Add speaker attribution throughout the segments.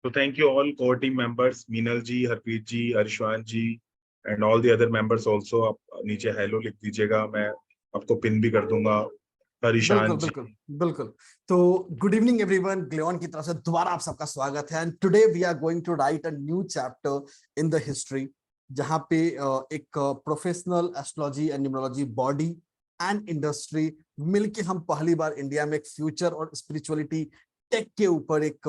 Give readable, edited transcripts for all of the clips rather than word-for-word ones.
Speaker 1: So thank you all core team members, Meenal ji, Harpreet ji, Arshwan ji, and all the other members also. आप नीचे hello लिख दीजिएगा, मैं आपको pin भी कर दूंगा.
Speaker 2: बिल्कुल बिल्कुल बिल्कुल. तो गुड इवनिंग एवरीवन, ग्लेऑन की तरफ से दोबारा आप सबका स्वागत है. And today we are going to write a new chapter in the history, जहां पे एक professional astrology and numerology body and industry मिलके हम पहली बार इंडिया में एक फ्यूचर और स्पिरिचुअलिटी टेक के ऊपर एक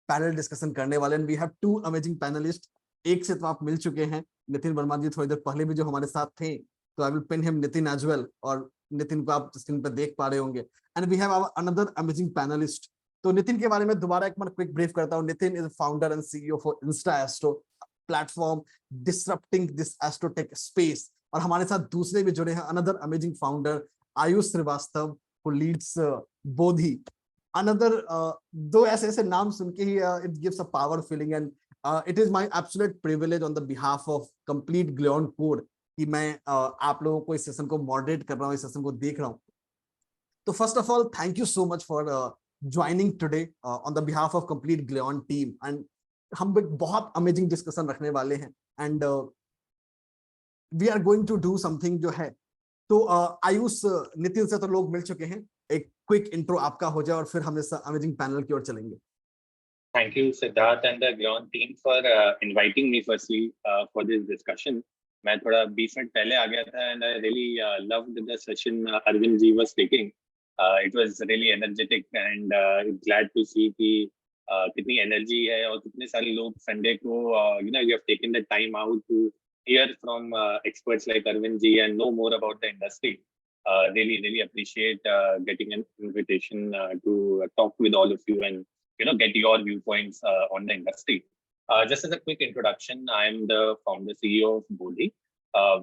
Speaker 2: पैनल डिस्कशन करने वाले. And we have two amazing panelist. एक से तो आप मिल चुके हैं, नितिन वर्मा जी थोड़ी देर पहले भी जो हमारे साथ थे, तो I will pin him Nitin as well. और नितिन को आप स्क्रीन पर देख पा रहे होंगे. And we have another amazing panelist. तो नितिन के बारे में दोबारा एक बार क्विक ब्रीफ करता हूं. Nitin is founder and CEO for Insta Astro platform disrupting this astrotech space. और हमारे साथ दूसरे भी जुड़े हैं, another amazing founder Ayush Srivastava who leads Bodhi. Another दो ऐसे नाम सुन के ही it gives a power feeling. And it is my absolute privilege on the behalf of complete GLAON code कि मैं आप लोगों को इस सेशन को मॉडरेट कर रहा हूँ, इस सेशन को देख रहा हूँ. तो first of all thank you so much for joining today on the behalf of complete Glaon team. And हम एक बहुत अमेजिंग डिस्कशन रखने वाले हैं. And we are going to do something जो है. तो आयुष, नितिन से तो लोग मिल चुके हैं, एक क्विक इंट्रो आपका हो जाए और फिर हम इस अमेजिंग पैनल की ओर चलेंगे.
Speaker 3: Thank you, Sidhharth and the GLAON team for inviting me firstly for this discussion. मैं थोड़ा 20 मिनट पहले आ गया था and I really loved the session Arvind ji was taking. It was really energetic and glad to see कि कितनी energy है और कितने सारे लोग Sunday को you have taken the time out to hear from experts like Arvind ji and know more about the industry. Really appreciate getting an invitation to talk with all of you and get your viewpoints on the industry. Just as a quick introduction, I am the founder CEO of Bodhi.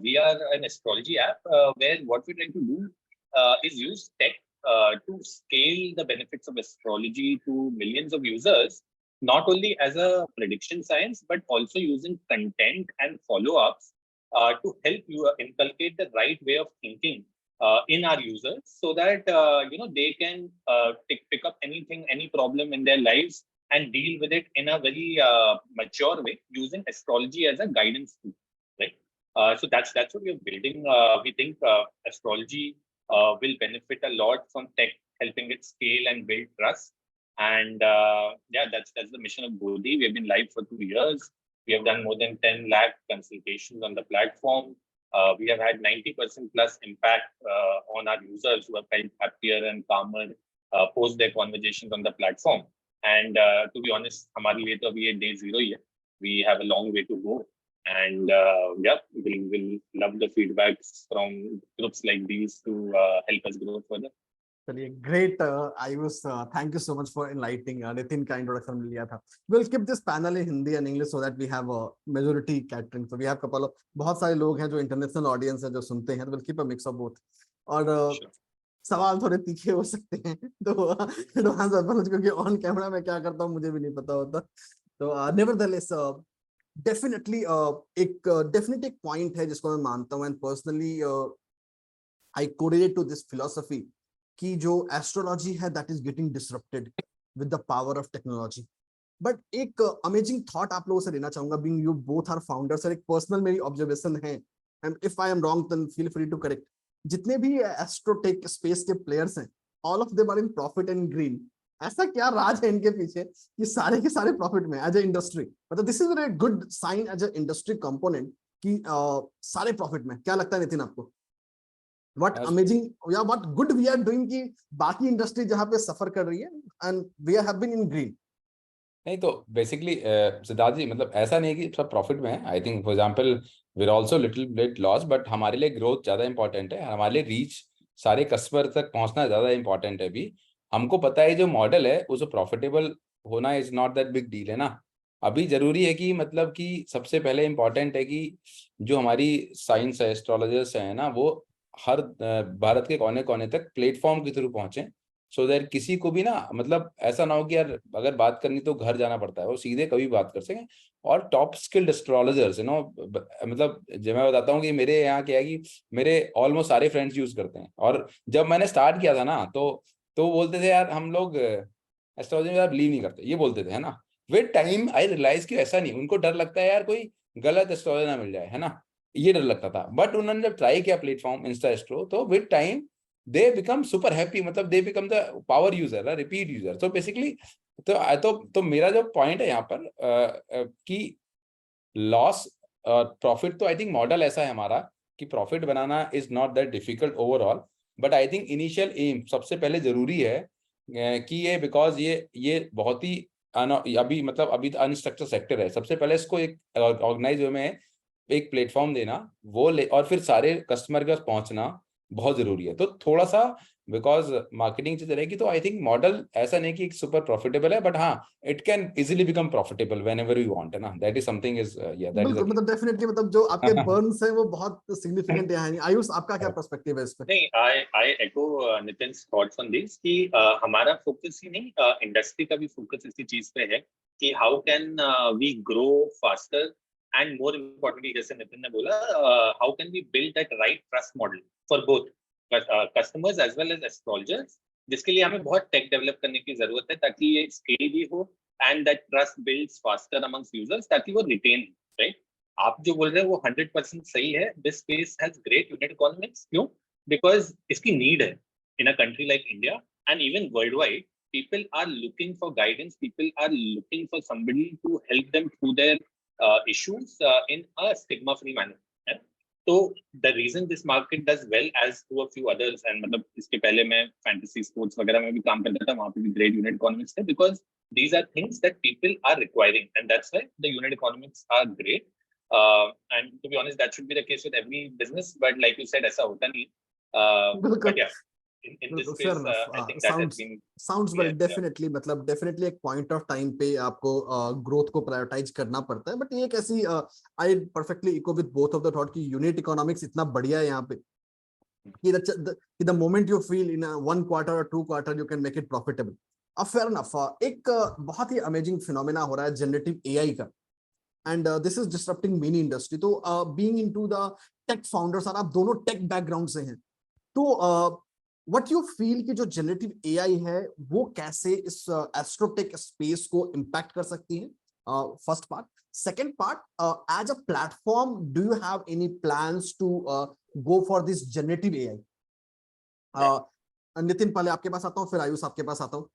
Speaker 3: We are an astrology app where what we're trying to do is use tech to scale the benefits of astrology to millions of users, not only as a prediction science, but also using content and follow-ups to help you inculcate the right way of thinking in our users, so that they can pick up any problem in their lives and deal with it in a very mature way using astrology as a guidance tool, right? So that's what we're building. We think astrology will benefit a lot from tech helping it scale and build trust. And that's the mission of Bodhi. We have been live for 2 years. We have done more than 10 lakh consultations on the platform. We have had 90% plus impact on our users who have felt happier and calmer post their conversations on the platform. And to be honest, हमारे लिए तो अभी ये day 0 ही है. We have a long way to go. And we'll love the feedbacks from groups like these to help us grow further.
Speaker 2: चलिए, great Ayush, thank you so much for enlightening. Nitin का introduction मिल लिया था. Will keep this panel in Hindi and English so that we have majority catering. So we have couple of, बहुत सारे लोग हैं जो इंटरनेशनल ऑडियंस है जो सुनते हैं. Will keep a mix of both. और सवाल थोड़े तीखे हो सकते हैं, तो एडवांस अप्रोच, क्योंकि ऑन कैमरा में क्या करता हूँ मुझे भी नहीं पता होता. तो नेवरदलेस डेफिनेटली एक पॉइंट है जिसको मैं मानता हूँ, and personally I correlate to this philosophy कि जो एस्ट्रोलॉजी है that is getting disrupted with the power of technology. But एक अमेजिंग थॉट आप लोगों से लेना चाहूंगा, being you both are founders. और एक पर्सनल मेरी ऑब्जर्वेशन है, and if I am wrong then feel free to correct. जितने भी एस्ट्रोटेक स्पेस के प्लेयर्स हैं, all of them are in profit and green. ऐसा क्या राज है इनके पीछे कि सारे के सारे प्रॉफिट में एज ए इंडस्ट्री? मतलब this is a good sign as a industry component कि सारे प्रॉफिट में. क्या लगता है नितिन आपको? What amazing, yeah, what good we are doing कि बाकी इंडस्ट्री जहाँ पे सफर कर रही है and we have been in green.
Speaker 4: नहीं तो बेसिकली सिद्धार्थ जी, मतलब ऐसा नहीं है कि सब प्रॉफिट में है. I think for example we are also little bit loss, but हमारे लिए ग्रोथ ज्यादा इंपॉर्टेंट है. हमारे लिए रीच, सारे कस्टमर तक पहुंचना ज्यादा इंपॉर्टेंट है. अभी हमको पता है जो मॉडल है वो प्रॉफिटेबल होना is not that big deal है ना. अभी जरूरी है कि मतलब कि सबसे पहले इंपॉर्टेंट है कि जो हमारी साइंस है, एस्ट्रोलॉजर्स है ना, वो हर भारत के कोने कोने तक प्लेटफॉर्म के थ्रू पहुंचे, सो दैट किसी को भी ना, मतलब ऐसा ना हो कि यार अगर बात करनी तो घर जाना पड़ता है, वो सीधे कभी बात कर सकें. और टॉप स्किल्ड एस्ट्रोलॉजर्स मतलब जब मैं बताता हूँ कि मेरे यहाँ क्या है कि मेरे ऑलमोस्ट सारे फ्रेंड्स यूज करते हैं. और जब मैंने स्टार्ट किया था ना, तो बोलते थे यार हम लोग एस्ट्रोलॉजी में बिलीव नहीं करते, ये बोलते थे, है ना. विद टाइम आई रियलाइज कि ऐसा नहीं, उनको डर लगता है यार कोई गलत एस्ट्रोलॉजर ना मिल जाए, है ना, ये डर लगता था। बट उन्होंने जब ट्राई किया प्लेटफॉर्म इंस्टा एस्ट्रो, तो with time they become super happy, मतलब they become the power user, repeat user. तो बेसिकली तो मेरा जो पॉइंट है यहाँ पर कि लॉस प्रॉफिट, तो आई थिंक मॉडल ऐसा है हमारा कि प्रॉफिट बनाना is not that difficult overall, but I think initial aim सबसे पहले जरूरी है कि ये, बिकॉज ये बहुत ही अभी मतलब अभी अनस्ट्रक्चर सेक्टर है, सबसे पहले इसको एक ऑर्गेनाइज वे में एक प्लेटफॉर्म देना, वो ले, और फिर सारे कस्टमर के पास पहुंचना बहुत जरूरी है। तो थोड़ा सा बिकॉज मार्केटिंग चीज रहेगी, तो आई थिंक मॉडल ऐसा नहीं कि सुपर प्रॉफिटेबल है, बट हाँ it can easily become profitable whenever you want, है ना, that is something is that is
Speaker 2: बिल्कुल, मतलब डेफिनेटली, मतलब जो आपके बर्न्स है वो बहुत सिग्निफिकेंट है। आयुष, आपका क्या पर्सपेक्टिव है इस पे?
Speaker 3: नहीं, आई एको नितिन्स थॉट्स ऑन दिस कि हमारा फोकस ही नहीं, इंडस्ट्री का भी फोकस इसी चीज पे है कि how can we grow faster, and more importantly जैसे नितिन ने बोला, how can we build that right trust model for both customers as well as astrologers, जिसके लिए हमें बहुत टेक डेवलप करने की जरूरत है ताकि ये स्केलेबल हो and that trust builds faster amongst users, ताकि वो रिटेन, राइट। आप जो बोल रहे हैं वो 100% सही है। This space has great unit economics. क्यों? बिकॉज इसकी नीड है in a country like India and even world wide. People are looking for guidance. People are looking for somebody to help them through their issues in a stigma-free manner. Yeah? So the reason this market does well as to a few others, and मतलब इसके पहले मैं fantasy sports वगैरह में भी काम करता था, वहाँ पे भी great unit economics थे, because these are things that people are requiring, and that's why the unit economics are great. And to be honest, that should be the case with every business. But like you said, ऐसा होता नहीं. But yeah. In this space, I think that has been
Speaker 2: sounds well, definitely, मतलब definitely एक point of time पे आपको growth को prioritize करना पड़ता है, but ये एक ऐसी I perfectly echo with both of the thought कि unit economics इतना बढ़िया है यहाँ पे कि the moment you feel in a 1 quarter or 2 quarter you can make it profitable. Fair enough. एक बहुत ही amazing phenomena हो रहा है generative AI का, and this is disrupting many industry. तो being into the tech founders, और आप दोनों tech background से हैं, तो what you feel कि जो generative AI है वो कैसे इस एस्ट्रोटेक स्पेस को इम्पैक्ट कर सकती है? First part. Second part, as a platform do you have any plans to go for this generative AI? Nitin, पहले आपके पास आता हूँ, फिर आयुष आपके पास आता हूँ.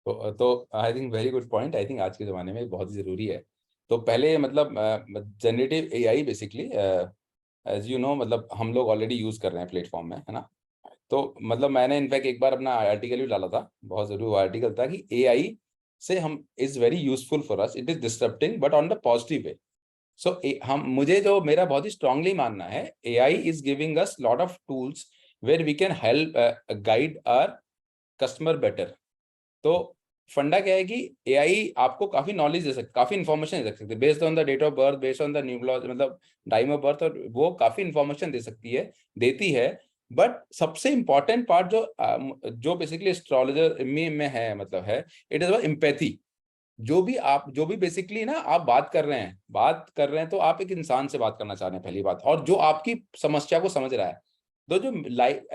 Speaker 4: तो I think very good point, I think आज के जमाने में बहुत ही जरूरी है. तो पहले मतलब generative AI basically as you know, मतलब हम लोग ऑलरेडी यूज कर रहे हैं प्लेटफॉर्म में, है ना. तो मतलब मैंने इनफैक्ट एक बार अपना आर्टिकल भी डाला था, बहुत जरूरी आर्टिकल था, कि AI से हम is very useful for us, it is disturbing but on the positive way. So हम, मुझे जो मेरा बहुत ही स्ट्रांगली मानना है, AI is giving us lot of tools where we can help guide our customer better. तो फंडा क्या है कि AI आपको काफी नॉलेज दे सकती, काफी इन्फॉर्मेशन दे सकती है based on the date of birth, based on the numerology, मतलब टाइम ऑफ बर्थ, और वो काफी इन्फॉर्मेशन दे सकती है, देती है. बट सबसे इंपॉर्टेंट पार्ट जो बेसिकली एस्ट्रोलॉजर में है, मतलब है, इट इज अबाउट एम्पैथी. जो भी बेसिकली ना आप बात कर रहे हैं, तो आप एक इंसान से बात करना चाह रहे हैं, पहली बात, और जो आपकी समस्या को समझ रहा है. तो जो लाइफ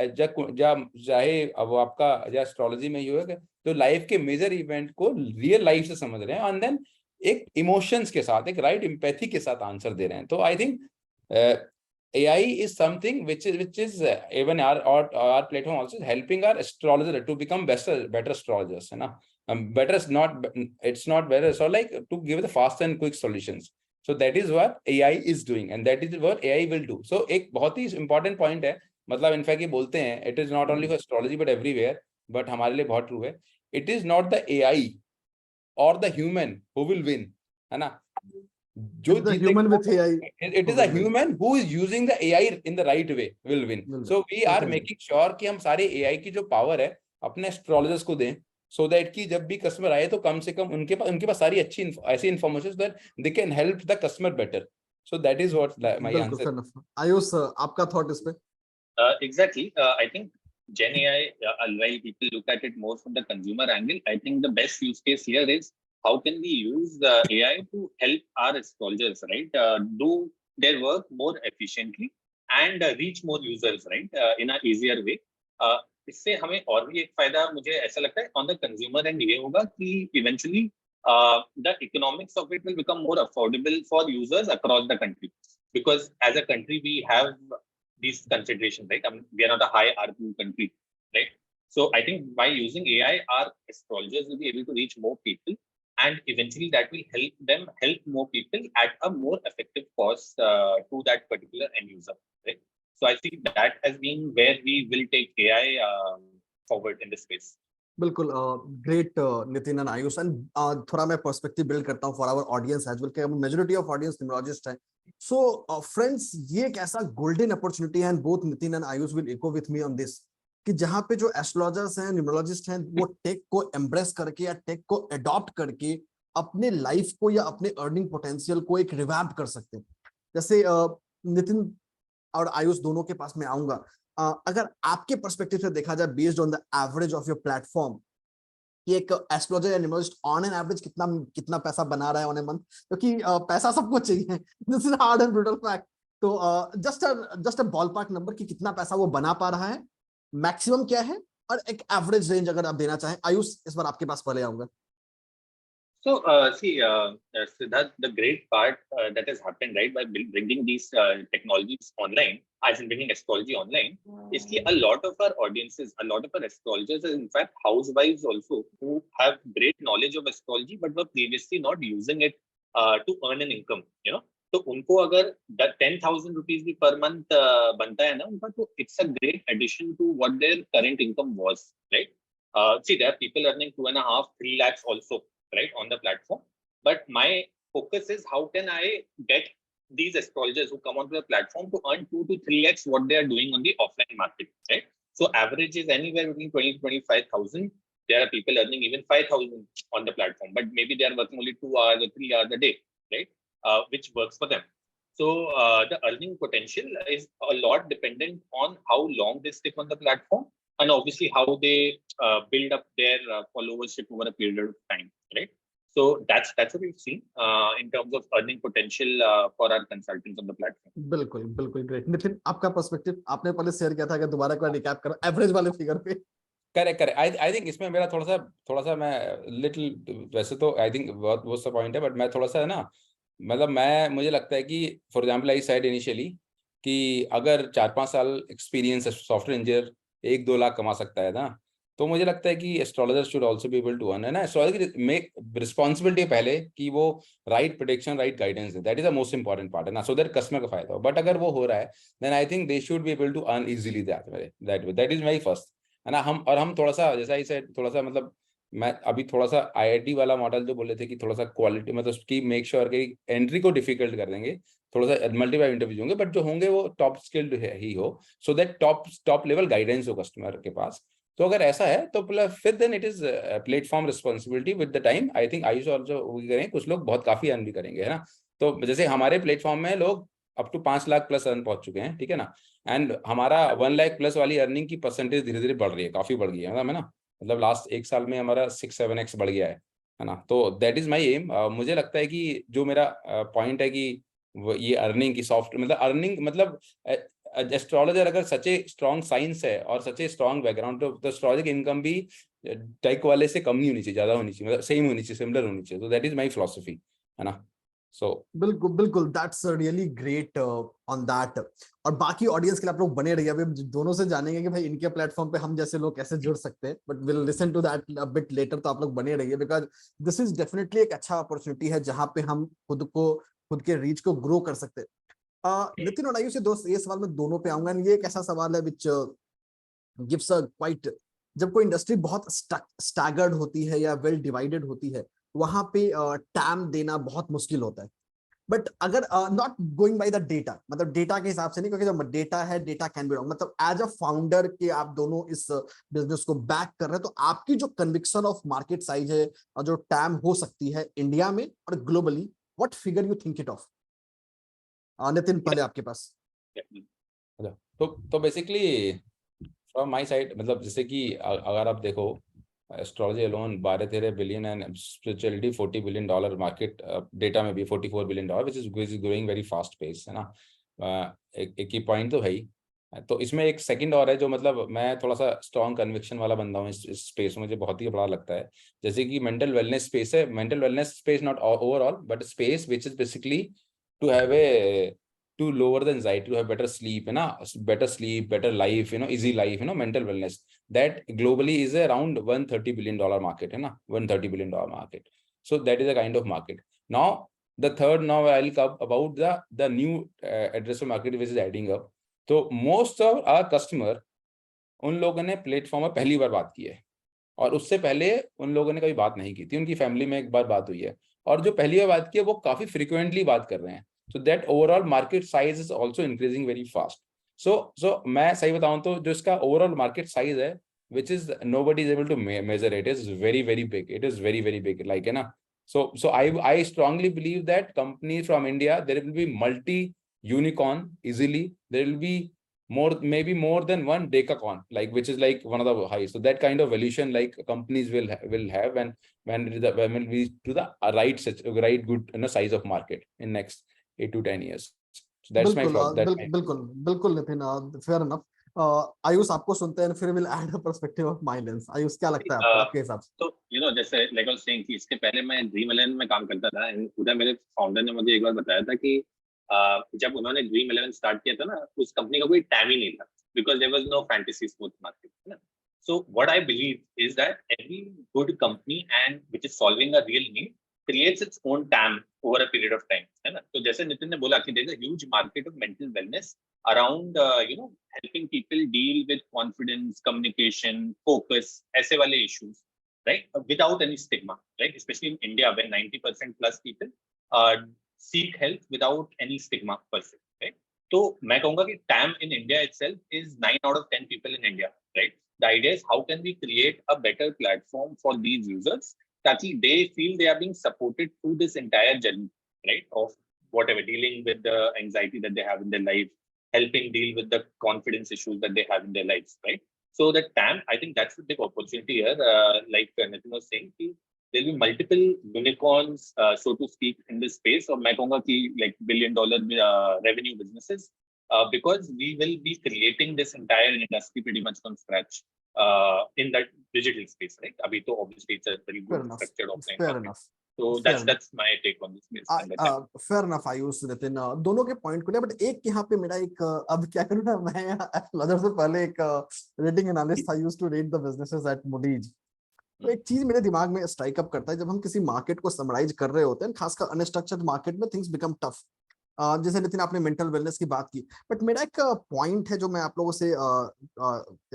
Speaker 4: चाहे वो आपका एस्ट्रोलॉजी में ही हो, तो लाइफ के मेजर इवेंट को रियल लाइफ से समझ रहे हैं, एंड देन एक इमोशंस के साथ, एक राइट एम्पैथी के साथ आंसर दे रहे हैं. तो I think AI is something which is even our platform also is helping our astrologer to become better astrologers, है ना. Better is not, it's not better, so like to give the fast and quick solutions. So that is what AI is doing, and that is what AI will do. So एक बहुत ही important point है, मतलब in fact ये बोलते हैं, it is not only for astrology but everywhere, but हमारे लिए बहुत true है. It is not the AI or the human who will win, है ना. जो
Speaker 2: human with AI,
Speaker 4: it is a human who is using the AI in the right way will win. So we are making sure कि हम सारे AI की जो power है अपने एस्ट्रोलॉजर्स को दें, so that कि जब भी कस्टमर आए तो कम से कम उनके पास सारी अच्छी ऐसी information that they can help the customer better. So that is what my answer.
Speaker 2: Ayush, आपका थॉट इस पे?
Speaker 3: Exactly. I think Gen AI, while people look at it more from the consumer angle, I think the best use case here is how can we use AI to help our astrologers, right, do their work more efficiently and reach more users, right, in a easier way. इससे हमें और भी एक फायदा मुझे ऐसा लगता है ऑन द कंज्यूमर एंड ये होगा कि eventually the economics of it will become more affordable for users across the country. Because as a country, we have these considerations, right? I mean, we are not a high ARPU country, right? So I think by using AI, our astrologers will be able to reach more people, and eventually that will help them help more people at a more effective cost to that particular end user, right? So I think that has been where we will take AI forward in this space.
Speaker 2: बिल्कुल great Nitin and Ayush and थोड़ा मैं perspective build करता हूं for our audience as well कि majority of audience numerologist है. So friends, ये एक ऐसा गोल्डन अपॉर्चुनिटी है and both Nitin and Ayush will echo with me on this कि जहां पे जो एस्ट्रोलॉजर्स हैं, न्यूमरोलॉजिस्ट हैं, वो टेक को एम्ब्रेस करके या टेक को अडॉप्ट करके अपने लाइफ को या अपने अर्निंग पोटेंशियल को एक रिवैम्प कर सकते हैं. जैसे नितिन और आयुष दोनों के पास मैं आऊंगा. अगर आपके पर्सपेक्टिव से देखा जाए based on the average of your platform कि एक एस्ट्रोलॉजर या न्यूमरोलॉजिस्ट ऑन एन एवरेज कितना पैसा बना रहा है ऑन ए मंथ, क्योंकि पैसा सबको चाहिए. This is hard and brutal fact. तो just a ballpark number कि कितना पैसा वो बना पा रहा है, मैक्सिमम क्या है, और एक एवरेज रेंज अगर आप देना चाहें. आयुष, इस बार आपके पास पहले आऊंगा.
Speaker 3: So, Sidhharth, the great part that has happened, right, by bringing these technologies online, as in bringing astrology online, is that a lot of our audiences, a lot of our astrologers are in fact housewives also who have great knowledge of astrology but were previously not using it to earn an income, you know. तो उनको अगर 10,000 rupees भी per month बनता है ना उनका, तो it's a great addition to what their current income was, right? See, there are people earning 2.5-3 lakhs also, right, on the platform. But my focus is how can I get these astrologers who come onto the platform to earn 2 to 3 lakhs what they are doing on the offline market, right? So average is anywhere between 20 to 25,000. There are people earning even 5,000 on the platform, but maybe they are working only 2 hours or 3 hours a day, right? Which works for them. So the earning potential is a lot dependent on how long they stick on the platform, and obviously how they build up their followership over a period of time, right? So that's what we've seen in terms of earning potential for our consultants on the platform.
Speaker 2: बिल्कुल बिल्कुल great. Nitin, आपका perspective आपने पहले share किया था, अगर दोबारा एक बार रिकैप करो एवरेज वाले फिगर पे.
Speaker 4: करेक्ट. आई थिंक इसमें मेरा थोड़ा सा मैं लिटिल, वैसे तो आई थिंक बहुत सा पॉइंट है, बट मैं थोड़ा सा है ना, मतलब मुझे लगता है कि for example I said initially कि अगर 4-5 साल एक्सपीरियंस सॉफ्टवेयर इंजीनियर 1-2 लाख कमा सकता है ना, तो मुझे लगता है कि astrologer should also be able to earn, है ना. एस्ट्रोलॉजर की मेक रिस्पॉन्सिबिलिटी पहले कि वो राइट प्रेडिक्शन, राइट गाइडेंस है, that is the most important part, है ना, सो दैट कस्टमर का फायदा हो. बट अगर वो हो रहा है then I think they should be able to earn easily that is my first, है ना. हम थोड़ा सा, जैसा ही सेड, थोड़ा सा मतलब मैं अभी थोड़ा सा आईआईटी वाला मॉडल जो बोले थे कि थोड़ा सा क्वालिटी, मतलब उसकी मेक श्योर कि एंट्री को डिफिकल्ट कर देंगे, थोड़ा सा मल्टीपल इंटरव्यूज होंगे, बट जो होंगे वो टॉप स्किल्ड ही हो, so that top level guidance हो कस्टमर के पास. तो अगर ऐसा है तो फिर then it is platform responsibility with the time. I think Ayush also करेंगे, कुछ लोग बहुत काफी अर्न भी करेंगे, है ना. तो जैसे हमारे प्लेटफॉर्म में लोग up to 5 lakh plus earn पहुंच चुके हैं, ठीक है ना, एंड हमारा 1 लाख प्लस वाली अर्निंग की परसेंटेज धीरे धीरे बढ़ रही है, काफी बढ़ गई है ना. मतलब लास्ट 1 साल में हमारा 6-7x बढ़ गया है ना. तो दैट इज माई एम. मुझे लगता है कि जो मेरा पॉइंट है कि ये अर्निंग की सॉफ्ट, मतलब अर्निंग, मतलब एस्ट्रोलॉजर अगर सच्चे स्ट्रॉन्ग साइंस है और सच्चे स्ट्रॉन्ग बैकग्राउंड, तो एस्ट्रोलॉजर की इनकम भी टेक वाले से कम नहीं होनी चाहिए, ज्यादा होनी चाहिए, मतलब सेम होनी चाहिए, सिमिलर होनी चाहिए. तो दैट इज माई फिलॉसफी, है ना. सो
Speaker 2: बिल्कुल बिल्कुल, that's really great on that. और बाकी ऑडियंस के लिए आप लोग बने रहिए, अभी हम दोनों से जानेंगे कि भाई इनके प्लेटफॉर्म पे हम जैसे लोग कैसे जुड़ सकते हैं, but will listen to that a bit later. तो आप लोग बने रहिए बिकॉज दिस इज डेफिनेटली एक अच्छा अपॉर्चुनिटी है जहां पे हम खुद के रीच को ग्रो कर सकते हैं. नितिन और आयुष से दोस्त, ये सवाल मैं दोनों पे आऊंगा. ये एक ऐसा सवाल है विच गिव्स अ क्वाइट, जब कोई इंडस्ट्री बहुत स्टैगर्ड होती है या वेल डिवाइडेड होती है, वहां पे टैम देना बहुत मुश्किल होता है. बट अगर not going by the data, मतलब डेटा के हिसाब से नहीं, क्योंकि जो डेटा है, डेटा कैन बी रॉन्ग, मतलब एज अ फाउंडर के आप दोनों इस बिजनेस को बैक कर रहे हैं, तो आपकी जो कन्विक्शन ऑफ मार्केट साइज है और जो टैम हो सकती है इंडिया में और globally, what figure you think it of? Nitin, पहले आपके पास.
Speaker 4: तो बेसिकली फ्रॉम माय साइड, मतलब जैसे कि अगर आप देखो astrology alone 12-13 billion and spirituality $40 billion market, data में भी $44 billion, which is growing very fast pace, है ना. एक ही पॉइंट तो है ही, तो इसमें एक सेकंड और है जो मतलब मैं थोड़ा सा स्ट्रॉन्ग कन्विक्शन वाला बंदा हूँ इस स्पेस में, मुझे बहुत ही बड़ा लगता है। जैसे कि मेंटल वेलनेस स्पेस है, mental wellness space not overall but space which is basically to have a to lower the anxiety, to have better sleep, better sleep, better life, easy life, mental wellness. That globally is around $130 billion market, $130 billion market. So that is a kind of market. Now, the third, now I'll come about the new addressable market which is adding up. So most of our customer, उन लोगों ने platform में पहली बार बात की है, और उससे पहले उन लोगों ने कभी बात नहीं की थी, उनकी फैमिली में एक बार बात हुई है, और जो पहली बार बात की है वो काफी फ्रिक्वेंटली बात कर रहे हैं। So that overall market size is also increasing very fast. So मैं सही बताऊं तो जो इसका overall market size है, which is nobody is able to measure it, is very big. It is very big, like, है ना? So I strongly believe that companies from India, there will be multi-unicorn easily. There will be maybe more than one decacorn, like, which is like one of the highs. So that kind of valuation, like, companies will have when we to the right good size of market in next 8 to 10 years. So that's my thought.
Speaker 2: बिल्कुल Nitin, fair enough. Ayush आपको सुनते हैं, फिर will add a perspective of my lens. Ayush, क्या लगता है आपको, आपके हिसाब से?
Speaker 3: तो जैसे लाइक आई वाज सेइंग कि इसके पहले मैं ड्रीम अलायंस में काम करता था, एंड उधर मेरे फाउंडर ने मुझे एक बार बताया था कि जब उन्होंने ड्रीम अलायंस स्टार्ट किया था ना, उस कंपनी का कोई टैम ही नहीं था, because there was no fantasy sports market, है ना। So what I believe is that every good company and which is solving a real need creates its own TAM over a period of time, है ना। तो जैसे नितिन ने बोला कि there is a huge market of mental wellness around helping people deal with confidence, communication, focus, ऐसे वाले issues, right, without any stigma, right, especially in India where 90% plus people seek help without any stigma per se, right। तो मैं कहूँगा कि TAM in India itself is 9 out of 10 people in India, right। The idea is how can we create a better platform for these users ताकि they feel they are being supported through this entire journey, right, of whatever, dealing with the anxiety that they have in their life, helping deal with the confidence issues that they have in their lives, right। So that TAM, I think that's the big opportunity here. Like Nitin was saying, there will be multiple unicorns, so to speak, in this space, or मैं कहूँगा कि like $billion revenue businesses, because we will be creating this entire industry pretty much from scratch. In that digital space, right? Abhi to obviously it's a very good structured offline
Speaker 2: fair
Speaker 3: market.
Speaker 2: enough.
Speaker 3: So that's my take on this.
Speaker 2: Fair enough, Ayush, Nitin, दोनों के point को लिया, but एक यहाँ पे मेरा एक, अब क्या करूँ ना, मैं एस्ट्रोलॉजर से पहले एक रेटिंग एनालिस्ट था, used to rate the businesses at Moody's. तो एक चीज मेरे दिमाग में स्ट्राइक अप करता है, जब हम किसी मार्केट को समराइज कर रहे होते हैं, खासकर अनस्ट्रक्चर्ड मार्केट में थिंग्स बिकम टफ। जैसे नितिन आपने मेंटल वेलनेस की बात की, बट मेरा एक पॉइंट है जो मैं आप लोगों से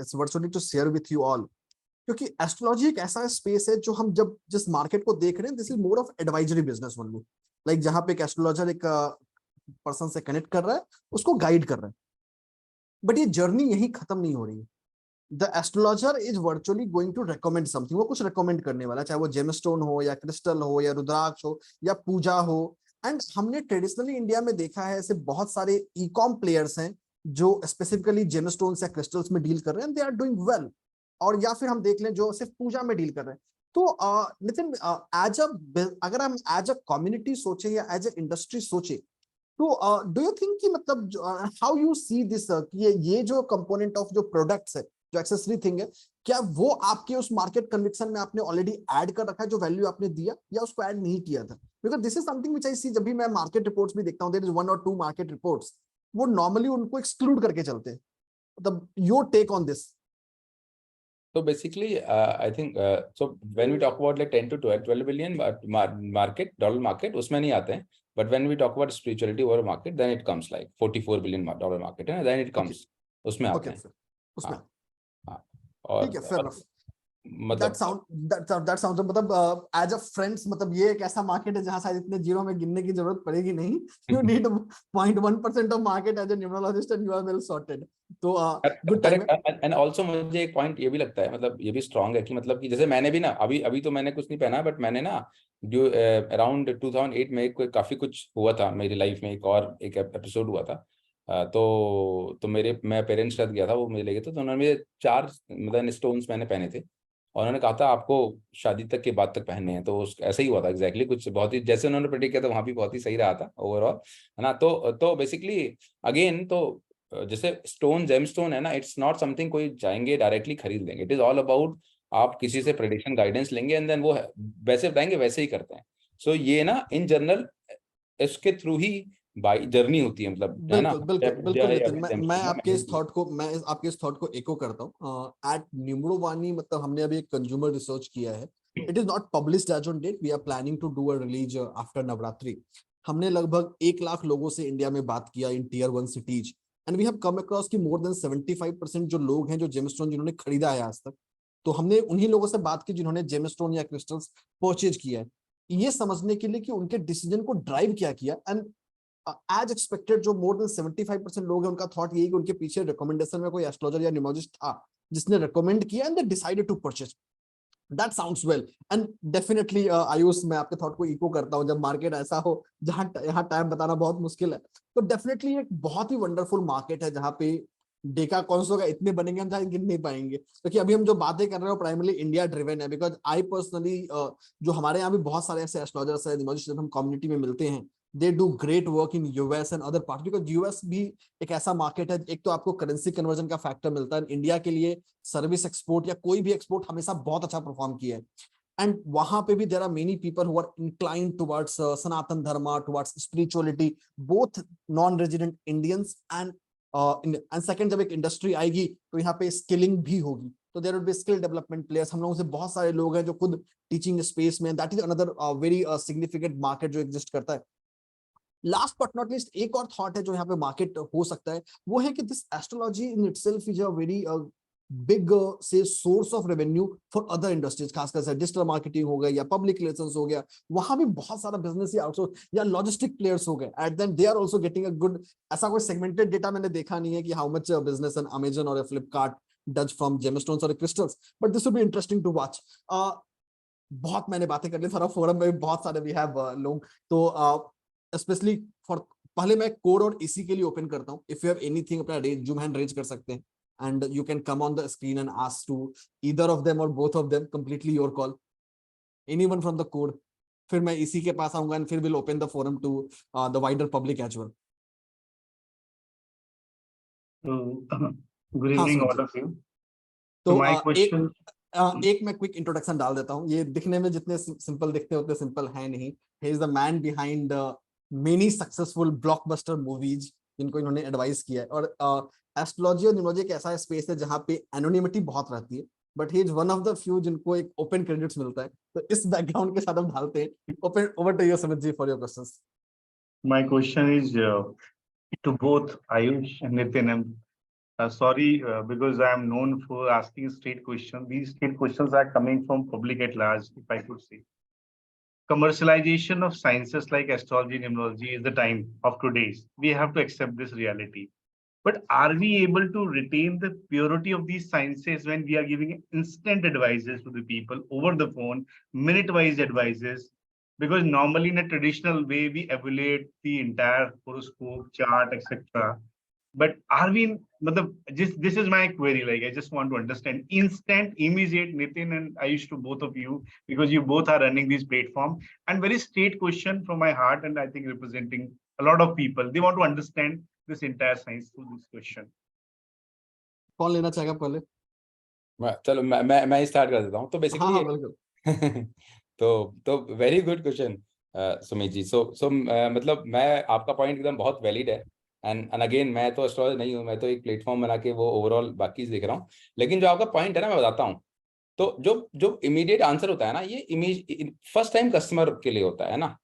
Speaker 2: it's virtually to share with you all, क्योंकि एस्ट्रोलॉजी एक ऐसा स्पेस है जो हम जब जिस मार्केट को देख रहे हैं, this is more of advisory business only, like जहां पे एक एस्ट्रोलॉजर एक पर्सन से कनेक्ट कर रहा है, उसको गाइड कर रहा है, बट ये जर्नी यही खत्म नहीं हो रही है। The astrologer is virtually going to recommend something, वो कुछ रिकमेंड करने वाला, चाहे वो जेमस्टोन हो या क्रिस्टल हो या रुद्राक्ष हो या पूजा हो। एंड हमने ट्रेडिशनली इंडिया में देखा है ऐसे बहुत सारे ई-कॉम प्लेयर्स हैं जो स्पेसिफिकली जेमस्टोन्स या क्रिस्टल्स में डील कर रहे हैं, दे आर डूइंग वेल। और या फिर हम देख लें जो सिर्फ पूजा में डील कर रहे हैं। तो नितिन, अगर हम एज अ कम्युनिटी सोचे या एज अ इंडस्ट्री सोचे, तो डू यू थिंक कि मतलब हाउ यू सी दिस, ये जो कंपोनेंट ऑफ जो प्रोडक्ट्स है, जो एक्सेसरी थिंग है, क्या वो आपके उस मार्केट कन्विक्शन में आपने ऑलरेडी ऐड कर रखा है, जो वैल्यू आपने दिया, या उसको ऐड नहीं किया था? Because this is something which I see, जब भी मैं मार्केट रिपोर्ट्स भी देखता हूं, there is 1 or 2 market reports, वो नॉर्मली उनको एक्सक्लूड करके चलते हैं। मतलब your take on this?
Speaker 4: So basically, I think so when we talk about like 10 to 12 billion market, dollar market, उसमें नहीं आते हैं. But when we talk about spirituality over market, then it comes like $44 billion market, है, then it comes, उसमें आते हैं.
Speaker 2: उसमें,
Speaker 4: हाँ, और
Speaker 2: ठीक है, fair enough.
Speaker 4: मतलब
Speaker 2: that sounds मतलब as a friends, मतलब ये एक ऐसा मार्केट है जहां शायद इतने जीरो में गिनने की जरूरत पड़ेगी नहीं। You need 0.1% of market as a numerologist and you are well sorted. तो good time है।
Speaker 4: and also मुझे एक पॉइंट ये भी लगता है, मतलब ये भी स्ट्रांग है कि मतलब कि जैसे मैंने भी ना अभी तो मैंने कुछ नहीं पहना, बट मैंने ना जो अराउंड 2008 में काफी कुछ हुआ था मेरी लाइफ में, एक एपिसोड हुआ था। तो मैं पेरेंट्स के साथ गया था, वो मुझे ले गए थे, तो उन्होंने मुझे 4 मतलब स्टोन्स मैंने पहने थे, और उन्होंने कहा था आपको शादी तक के बाद तक पहनने हैं। तो ऐसा ही हुआ था एग्जैक्टली, कुछ बहुत ही जैसे उन्होंने प्रेडिक्ट किया था, वहां भी बहुत ही सही रहा था ओवरऑल, है ना। तो बेसिकली अगेन, तो जैसे स्टोन जेमस्टोन है ना, इट्स नॉट समथिंग कोई जाएंगे डायरेक्टली खरीद लेंगे, इट इज ऑल अबाउट आप किसी से प्रेडिक्शन गाइडेंस लेंगे एंड देन वो वैसे बताएंगे वैसे ही करते हैं। सो ये ना इन जनरल इसके थ्रू ही बाई जर्नी होती है, मतलब है ना।
Speaker 2: बिल्कुल बिल्कुल बिल्कुल नितिन, मैं आपके इस
Speaker 4: मैं
Speaker 2: थॉट को एको करता हूँ। एट न्यूमरोवानी मतलब हमने अभी एक कंज्यूमर रिसर्च किया है, it is not published as on date, we are planning to do a release after Navratri. हमने लगभग 1 लाख लोगों से इंडिया में बात किया in tier 1 cities, and we have come across की मोर देन 75% जो लोग हैं जो जेमस्टोन जिन्होंने खरीदा है आज तक, तो हमने उन्हीं लोगों से बात की जिन्होंने जेमस्टोन या क्रिस्टल्स परचेज किया है, ये समझने के लिए कि उनके डिसीजन को ड्राइव क्या किया। एंड एज एक्सपेक्टेड जो मोर देन 75% लोग हैं उनका थॉट यही कि उनके पीछे रिकमेंडेशन में कोई एस्ट्रोलॉजर या न्यूमरोलॉजिस्ट था जिसने रिकमेंड किया and they decided to purchase. That sounds well and definitely Ayush, मैं आपके थॉट को इको करता हूं, जब मार्केट ऐसा हो जहां यहाँ टाइम बताना बहुत मुश्किल है, तो डेफिनेटली एक बहुत ही वंडरफुल मार्केट है जहां पे डेका कौन का इतने बनेंगे हम जहाँ गिन नहीं पाएंगे, क्योंकि अभी हम जो बातें कर रहे हैं प्राइमरली इंडिया ड्रिवन है। बिकॉज आई पर्सनली जो हमारे यहाँ भी बहुत सारे ऐसे एस्ट्रोलॉजर्स है जब हम कम्युनिटी में मिलते हैं, they do great work in US and other part, because US भी एक ऐसा मार्केट है, एक तो आपको करेंसी कन्वर्जन का फैक्टर मिलता है, इंडिया के लिए सर्विस एक्सपोर्ट या कोई भी एक्सपोर्ट हमेशा बहुत अच्छा परफॉर्म किया है। एंड वहां पे भी there are many people who are inclined towards Sanatan Dharma, towards spirituality, both non resident Indians and and second, जब एक इंडस्ट्री आएगी तो यहाँ पे स्किलिंग भी होगी, तो there will be skill development players. हम लोगों से बहुत सारे लोग हैं जो खुद टीचिंग स्पेस में, that is another very significant market जो एग्जिस्ट करता है। लास्ट बट नॉट लीस्ट एक और थॉट है जो यहाँ पे मार्केट हो सकता है, वो है कि this astrology in itself is a very big से source of revenue for other industries, खासकर से डिजिटल मार्केटिंग हो गया या पब्लिक रिलेशंस हो गया, वहां भी बहुत सारा बिजनेस या आउटसोर्स या लॉजिस्टिक प्लेयर्स हो गए, at then they are also getting a good. ऐसा कोई सेगमेंटेड डेटा मैंने देखा नहीं है कि how much business an Amazon और फ्लिपकार्ट डज फ्रॉम जेमस्टोन्स और crystals, but this will be interesting to watch. बहुत मैंने बातें कर ली, सारा फोरम में भी बहुत सारे वी हैव लोग, तो स्पेशली फॉर, पहले मैं कोड और इसी के लिए ओपन करता हूँ। इफ यू हैव एनीथिंग अपना जूम हैंड रेज कर सकते हैं and you can come on the screen and ask to either of them और both of them, completely your call, anyone from the code. फिर मैं इसी के पास आऊंगा एंड फिर will open the forum to the wider public as well.
Speaker 5: Good
Speaker 2: हाँ
Speaker 5: evening,
Speaker 2: Sumit
Speaker 5: all
Speaker 2: ji,
Speaker 5: of you.
Speaker 2: तो
Speaker 5: My question,
Speaker 2: एक मैं क्विक इंट्रोडक्शन डाल देता हूँ। ये दिखने में जितने सिंपल दिखते हैं उतने सिंपल है नहीं। He is the man behind many successful blockbuster movies जिनको इन्होंने एडवाइस किया है। और एस्ट्रोलॉजी और न्यूमरोलॉजी एक ऐसा स्पेस है जहाँ पे एनोनिमिटी बहुत रहती है, but he is one of the few जिनको एक ओपन क्रेडिट्स मिलता है। तो इस बैकग्राउंड के साथ हम ढालते हैं। Open over to you Sumit ji for your questions.
Speaker 5: my question is to both Ayush and Nitin. Sorry, because I am known for asking straight questions. These straight questions are coming from public at large, if I could say. Commercialization of sciences like astrology, numerology is the time of today's. We have to accept this reality. But are we able to retain the purity of these sciences when we are giving instant advices to the people over the phone, minute-wise advices? Because normally in a traditional way, we evaluate the entire horoscope, chart, etc. But are we, this is my query, like I just want to understand instant, immediate, Nitin and Ayush, to both of you, because you both are running this platform, and very straight question from my heart, and I think representing a lot of people, they want to understand this entire science through this question.
Speaker 2: कौन लेना चाहेगा पहले?
Speaker 4: चलो मैं start कर देता हूँ। तो बेसिकली
Speaker 2: हाँ बिल्कुल।
Speaker 4: तो very good question Sumit ji. सो मतलब मैं, आपका पॉइंट एकदम बहुत वैलिड है। एंड अगेन, मैं तो एस्ट्रोलॉजर नहीं हूँ, मैं तो एक प्लेटफॉर्म बना के वो ओवरऑल बाकी देख रहा हूँ। लेकिन जो आपका पॉइंट है ना, मैं बताता हूँ। तो जो इमीडिएट आंसर होता है ना, ये फर्स्ट टाइम कस्टमर के लिए होता है ना।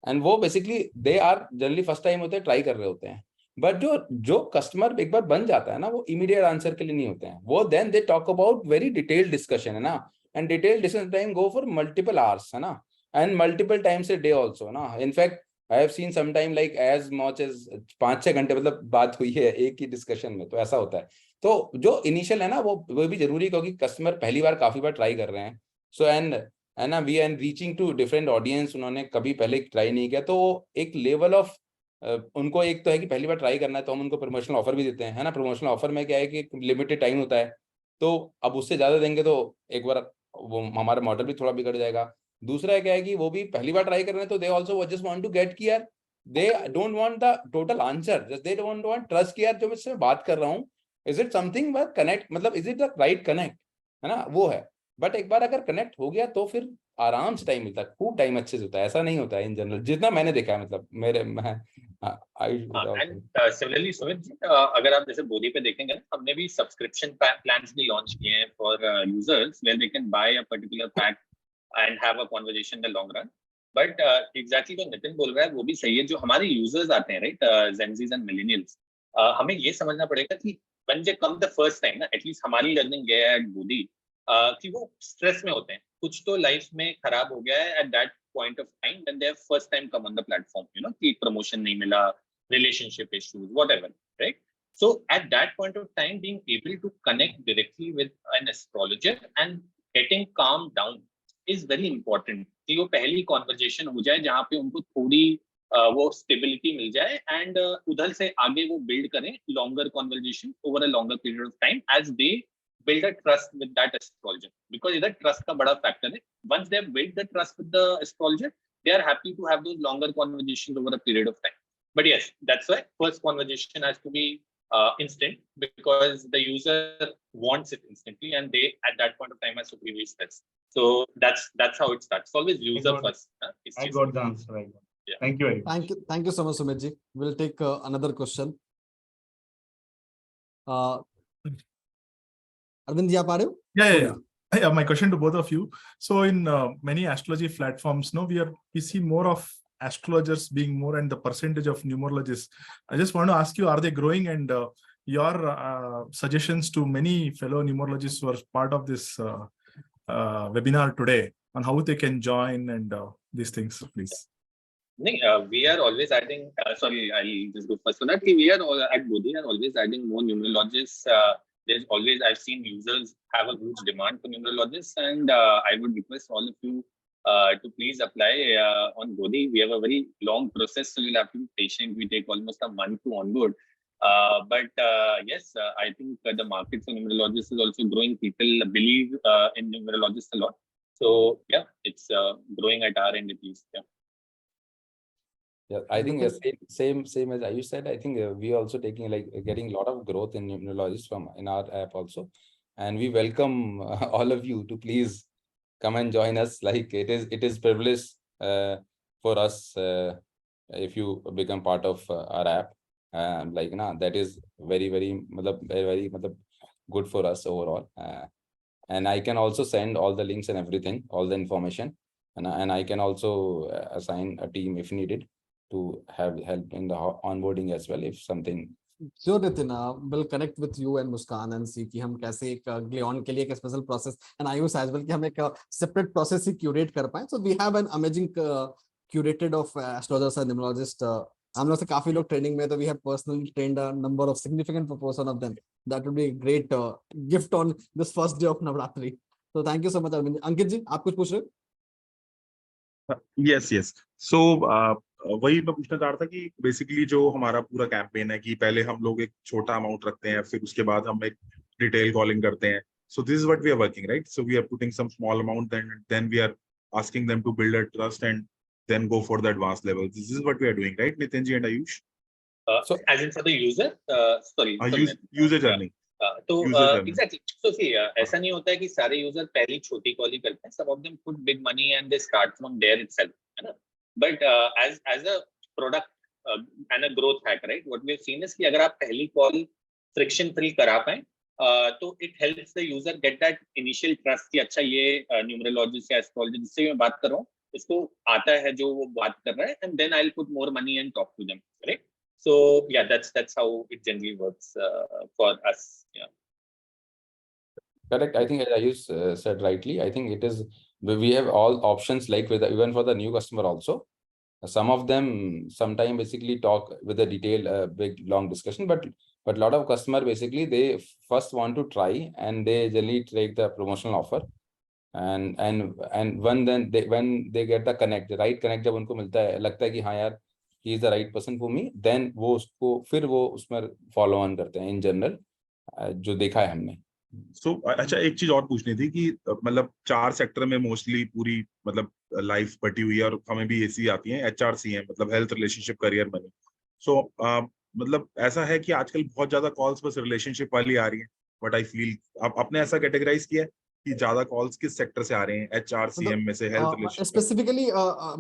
Speaker 4: एंड वो basically they are generally first time होते हैं, ट्राई कर रहे होते हैं। बट जो कस्टमर एक बार बन जाता है ना, वो इमीडिएट आंसर के लिए नहीं होते हैं। वो then they talk about very detailed discussion, है ना। And detailed discussion time go for multiple hours, है ना। And multiple times a day also ना। In fact I have seen some time like as much as 5-6 घंटे मतलब बात हुई है एक ही डिस्कशन में। तो ऐसा होता है। तो जो इनिशियल है ना, वो भी जरूरी है, क्योंकि कस्टमर पहली बार काफी बार ट्राई कर रहे हैं। सो एंड है ना, we and reaching to different audience, उन्होंने कभी पहले ट्राई नहीं किया। तो एक लेवल ऑफ उनको एक तो है कि पहली बार ट्राई करना है, तो हम उनको प्रमोशनल ऑफर भी देते हैं, है ना। प्रमोशनल ऑफर में क्या है कि लिमिटेड टाइम होता है, तो अब उससे ज्यादा देंगे तो एक बार वो हमारा मॉडल भी थोड़ा बिगड़ जाएगा। दूसरा क्या है कि वो भी पहली बार ट्राई कर रहे हैं, तो they also just want to get कि यार they don't want the total answer, just they don't want trust कि यार जो मैं इससे बात कर रहा हूँ, is it something but connect, मतलब is it the right connect, है ना, वो है. बट एक बार अगर कनेक्ट हो गया तो फिर आराम से टाइम मिलता है, खूब टाइम अच्छे से होता है. ऐसा नहीं होता है इन जनरल, जितना मैंने देखा है, मतलब मेरे
Speaker 3: सिमिलरली सुमित जी, अगर आप जैसे बोधी पे देखेंगे, हमने भी सब्सक्रिप्शन प्लान्स भी लॉन्च किए हैं for users where they can buy a particular pack and have a conversation in the long run. But exactly जो नितिन बोल रहा है वो भी सही है. जो हमारे यूजर्स आते हैं, राइट, जेनजीज एंड मिलेनियल्स, हमें ये समझना पड़ेगा कि when they come the first time ना, एटलीस्ट हमारी लर्निंग है एट बोधी कि वो स्ट्रेस में होते हैं. कुछ तो लाइफ में खराब हो गया है at that point of time when they first time come on the platform, you know, कि प्रमोशन नहीं मिला, relationship issues, whatever, right? So at that point of time, being able to connect directly with an astrologer and getting calm down is very important. कि वो पहली conversation हो जाए जहाँ पे उनको थोड़ी वो stability मिल जाए and उधर से आगे वो build करें longer conversation over a longer period of time as they build a trust with that astrologer. Because इधर trust का बड़ा factor है. Once they have built the trust with the astrologer, they are happy to have those longer conversations over a period of time. But yes, that's why first conversation has to be instant, because the user wants it instantly and they at that point of time has to be stressed. So that's how it starts. It's always user first.
Speaker 5: I got the answer. Yeah. Thank you.
Speaker 2: Thank you so much, Sumit ji. We'll take another question. Arvind ji, aap aa rahe ho?
Speaker 6: Yeah. My question to both of you. So in many astrology platforms, no, we see more of astrologers being more and the percentage of numerologists. I just want to ask you, are they growing? And your suggestions to many fellow numerologists who are part of this webinar today on how they can join and these things, please.
Speaker 3: We are always adding, sorry, I'll just go first for that. We are all, at Bodhi are always adding more numerologists. There's always, I've seen users have a huge demand for numerologists, and I would request all of you to please apply on Bodhi. We have a very long process, so you'll have to be patient. We take almost a month to onboard. But yes, I think the market for numerologists is also growing. People believe in numerologists a lot. So yeah, it's growing at our end at least.
Speaker 4: Yeah, I think same as Ayush said. I think we are also taking getting a lot of growth in numerologists in our app also, and we welcome all of you to please come and join us. It is privilege for us if you become part of our app. That is very good for us overall. And I can also send all the links and everything, all the information, and I can also assign a team if needed to have help in the onboarding as well if something.
Speaker 2: Sure, Nitin, we'll connect with you and Muskan and see कि हम कैसे एक GLAON के लिए एक special process and Ayush as well कि हम एक separate process ही curate कर पाएं. So we have an amazing curated of astrologers and numerologists. हम लोग से काफी लोग ट्रेनिंग में, तो we have personally trained a number of significant proportion of them. That would be a great gift on this first day of Navratri. So thank you so much, Arvind. Ankit ji, आप कुछ पूछ रहे हो?
Speaker 1: Yes. So वही मैं पूछना चाह रहा था कि बेसिकली जो हमारा पूरा कैंपेन है कि पहले हम लोग एक छोटा अमाउंट रखते हैं, फिर उसके बाद हम एक डिटेल कॉलिंग करते हैं. So this is what we are working, right? So we are putting some small amount, then we are asking them to build a trust and then go for the advanced level. This is what we are doing, right, Nitin ji and Ayush?
Speaker 3: So as in for the user,
Speaker 1: user journey.
Speaker 3: Exactly. So see, ऐसा नहीं होता है कि सारे user पहली छोटी call ही करते हैं. Some of them put big money and they start from there itself, है ना? But as a product and a growth hack, right? What we have seen is कि अगर आप पहली कॉल friction free करा पाएं, तो it helps the user get that initial trust कि अच्छा ये numerologist या astrologist जिससे मैं बात कर रहा हूँ, इसको आता है जो वो बात कर रहा है, and then I'll put more money and talk to them, right? So yeah, that's how it generally works for us. Yeah.
Speaker 4: Correct. I think Ayush said rightly. I think it is, we have all options even for the new customer also. Some of them sometimes basically talk with a detailed, big, long discussion, but a lot of customer basically they first want to try and they generally take the promotional offer. And when they get the connect, the right connect जब उनको मिलता है, लगता है कि हाँ यार he is the right person for me, then वो उसमें follow on करते हैं in general, जो देखा है हमने.
Speaker 1: So अच्छा, एक चीज और पूछनी थी कि मतलब 4 सेक्टर में मोस्टली पूरी मतलब लाइफ बटी हुई है और हमें भी ऐसी आती है HRCM, मतलब हेल्थ रिलेशनशिप करियर मनी। सो मतलब ऐसा है कि आजकल बहुत ज्यादा कॉल्स बस रिलेशनशिप वाली आ रही है, बट आई फील आपने ऐसा कैटेगराइज किया है कि ज्यादा कॉल्स किस सेक्टर से आ रहे हैं, HRCM में से, हेल्थ रिलेशनशिप?
Speaker 2: स्पेसिफिकली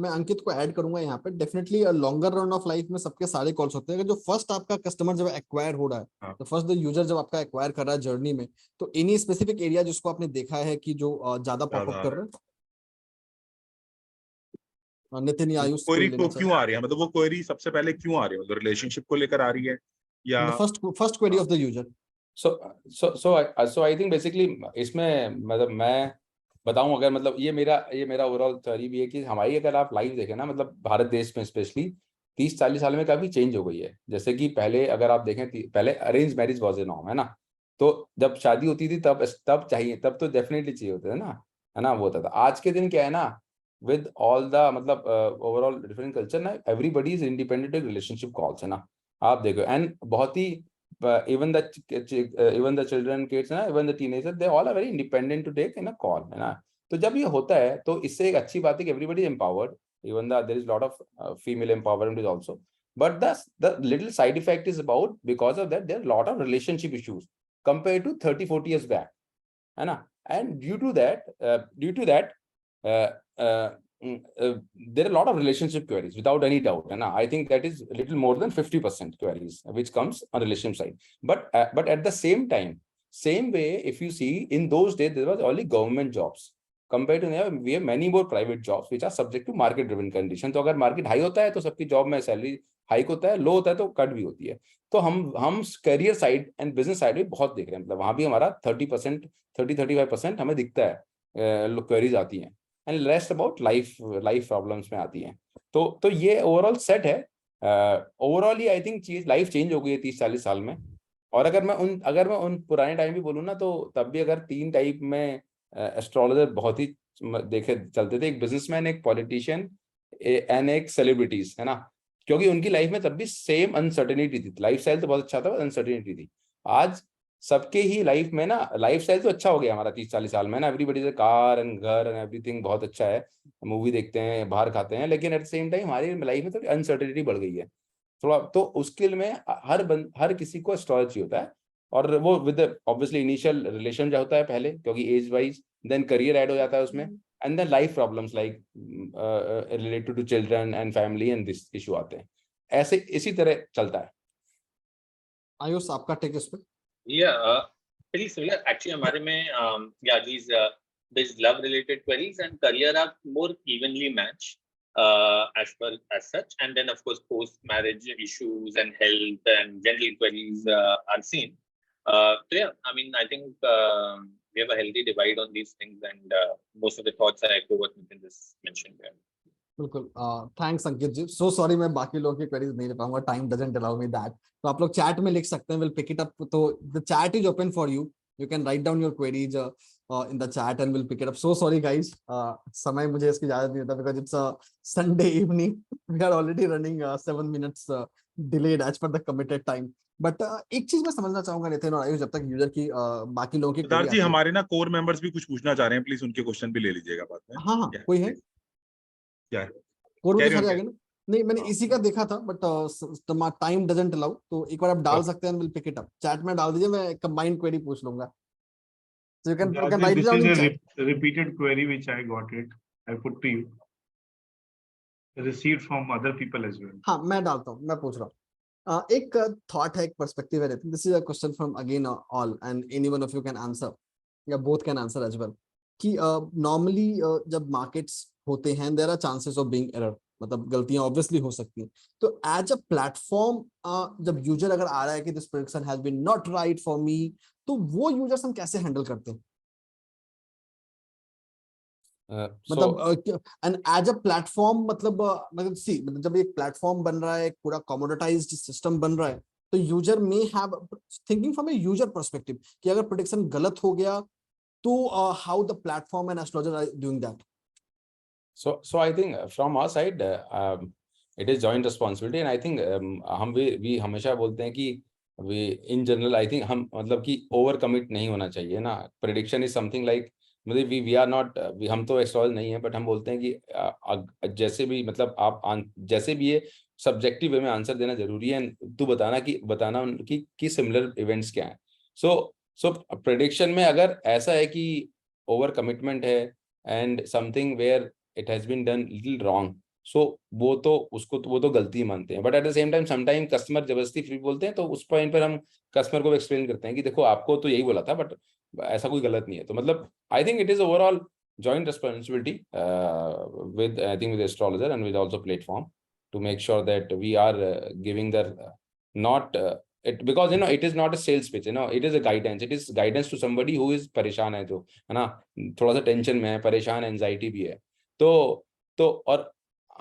Speaker 2: मैं अंकित को ऐड करूंगा यहाँ पे। Definitely longer run of life में सबके सारे कॉल्स होते हैं। अगर जो फर्स्ट आपका कस्टमर जब एक्वायर हो रहा है,
Speaker 1: हाँ।
Speaker 2: तो फर्स्ट द यूजर जब आपका एक्वायर कर रहा है जर्नी में, तो एनी स्पेसिफिक एरिया जिसको आपने देखा है कि जो ज्यादा पॉपअप कर रहा है? नितिन या आयुष कोई
Speaker 1: क्वेरी
Speaker 2: लेना
Speaker 1: को
Speaker 2: चाहे?
Speaker 1: क्यों आ रही है, मतलब वो क्वेरी सबसे पहले क्यों आ रही है, मतलब रिलेशनशिप को लेकर आ रही है या
Speaker 2: first query of the user?
Speaker 4: So I think basically इसमें मतलब मैं बताऊं, अगर मतलब ये मेरा ओवरऑल थ्योरी भी है कि हमारी अगर आप लाइफ देखें ना, मतलब भारत देश में स्पेशली 30-40 साल में काफी चेंज हो गई है। जैसे कि पहले अगर आप देखें, पहले arrange marriage was a norm, है ना। तो जब शादी होती थी तब चाहिए, तब तो डेफिनेटली चाहिए होता है ना, है ना, वो होता था। आज के दिन क्या है ना, विद ऑल द मतलब ओवरऑल डिफरेंट कल्चर ना, everybody is independent relationship calls, है ना। आप देखो, एंड बहुत ही even the children, kids, ना, even the teenagers, they all are very independent to take in a call, है ना। तो जब ये होता है तो इससे एक अच्छी बात है कि everybody is empowered, even though there is lot of female empowerment is also, but the little side effect is about, because of that there are lot of relationship issues compared to 30-40 years back, है ना। and due to that uh, uh, there are a lot of relationship queries without any doubt, and I think that is a little more than 50% queries which comes on relationship side. But at the same time, same way, if you see, in those days there was only government jobs, compared to now we have many more private jobs which are subject to market driven condition. तो अगर market high होता है तो सबकी job में salary hike होता है, लो होता है तो कट भी होती है। तो हम career side and business side भी बहुत देख रहे हैं, मतलब वहां भी हमारा 30-35% हमें दिखता है क्वेरीज आती हैं, and rest about life problems में आती हैं। तो ये ओवरऑल सेट है। Overall he I think life change हो गई है 30-40 साल में। और अगर मैं उन पुराने टाइम भी बोलूँ ना, तो तब भी अगर 3 टाइप में एस्ट्रोलॉजर बहुत ही देखे चलते थे, एक बिजनेसमैन, एक पॉलिटिशियन एंड एक सेलिब्रिटीज, है ना। क्योंकि उनकी लाइफ में तब भी सेम अनसर्टेनिटी थी। लाइफ स्टाइल तो बहुत अच्छा था, अनसर्टेनिटी थी। आज सबके ही लाइफ में ना, लाइफ स्टाइल तो अच्छा हो गया हमारा 30-40 साल में ना, एवरीबडी से कार एंड घर एंड एवरीथिंग बहुत अच्छा है, मूवी देखते हैं, बाहर खाते हैं, लेकिन एट द सेम टाइम हमारी लाइफ में थोड़ी अनसर्टेनिटी बढ़ गई है थोड़ा। तो उसके में हर किसी को एस्ट्रोलॉजी होता है, और वो विद ऑब्वियसली इनिशियल रिलेशन जो होता है पहले, क्योंकि age wise, then career add हो जाता है उसमें, and then life problems like related to children and family and this issue आते हैं। ऐसे इसी तरह चलता है।
Speaker 2: आयुष, आपका टेक इस पे?
Speaker 3: Pretty similar actually हमारे में these love related queries and career are more evenly matched as such, and then of course post marriage issues and health and general queries are seen. So yeah, I mean I think we have a healthy divide on these things, and most of the thoughts I echo what Nitin just mentioned there.
Speaker 2: बिल्कुल, thanks Ankit ji. So sorry मैं बाकी लोगों की queries नहीं ले पाऊंगा, time doesn't allow me that. तो आप लोग चैट में लिख सकते हैं, विल पिक इट अप। तो the chat is open for you, you can write down your queries in the chat and will pick it up. So sorry guys, समय मुझे इसकी इजाजत नहीं देता because it's Sunday evening, we are already running 7 minutes delayed as per the committed time. But एक चीज मैं समझना चाहूंगा नितिन और आयुष, जब तक यूजर की बाकी लोगों की
Speaker 1: सिद्धार्थ जी, हमारे ना कोर मेंबर्स भी कुछ पूछना चाह रहे हैं, प्लीज उनके क्वेश्चन भी ले लीजिएगा बाद में।
Speaker 2: हाँ हाँ, कोई है?
Speaker 1: क्या
Speaker 2: और भी
Speaker 1: कैरी
Speaker 2: सारे
Speaker 1: ऑन,
Speaker 2: आगे ना? नहीं, मैंने इसी का देखा था, बट टाइम डजंट अलाउ। तो एक बार आप डाल सकते हैं, will pick it up. Chat में डाल दीजिए, मैं कंबाइंड क्वेरी पूछ लूंगा। So you can write it
Speaker 5: This
Speaker 2: down
Speaker 5: is
Speaker 2: in
Speaker 5: a
Speaker 2: chat.
Speaker 5: repeated query which I got it. I put to you. Received from other people as well.
Speaker 2: हाँ, मैं डालता हूँ, मैं पूछ रहा हूँ। एक थॉट है, एक पर्सपेक्टिव है। This is a question from again all, and any one of you can answer या both can answer as well. कि नॉर्मली जब मार्केट्स होते हैं, there are chances of being error, मतलब गलतियां ऑब्वियसली हो सकती हैं। तो एज अ प्लेटफॉर्म जब यूजर अगर आ रहा है कि this prediction has been not right for me, तो वो यूजर्स हम कैसे हैंडल करते हैं? मतलब एंड एज अ प्लेटफॉर्म, मतलब सी, मतलब जब एक प्लेटफॉर्म बन रहा है, एक पूरा कमोडिटाइज्ड सिस्टम बन रहा है, तो user may have thinking from a user perspective कि अगर प्रेडिक्शन गलत हो गया तो how the platform and astrologer are doing that?
Speaker 4: So I think from our side it is joint responsibility, and I think हम भी हमेशा बोलते हैं कि we in general I think हम मतलब कि ओवर कमिट नहीं होना चाहिए ना। प्रेडिक्शन इज समथिंग लाइक मतलब वी आर नॉट, हम तो एस्ट्रोलॉजर नहीं है, बट हम बोलते हैं कि जैसे भी मतलब आप जैसे भी ये सब्जेक्टिव वे में आंसर देना जरूरी है। तू बताना कि सिमिलर इवेंट्स क्या हैं। सो प्रेडिक्शन में अगर ऐसा है कि ओवर कमिटमेंट है and something where it has been done little wrong, so वो तो गलती मानते हैं। But at the same time sometime customer जबरदस्ती फ्री बोलते हैं, तो उस पॉइंट पर हम कस्टमर को एक्सप्लेन करते हैं कि देखो आपको तो यही बोला था, बट ऐसा कोई गलत नहीं है। तो मतलब I think it is overall joint responsibility with I think with astrologer and with also platform to make sure that we are giving the not it, because it is not a sales pitch, it is a guidance, it is guidance to somebody who is परेशान है, जो है ना थोड़ा सा tension में है, परेशान, एंजाइटी भी है। तो और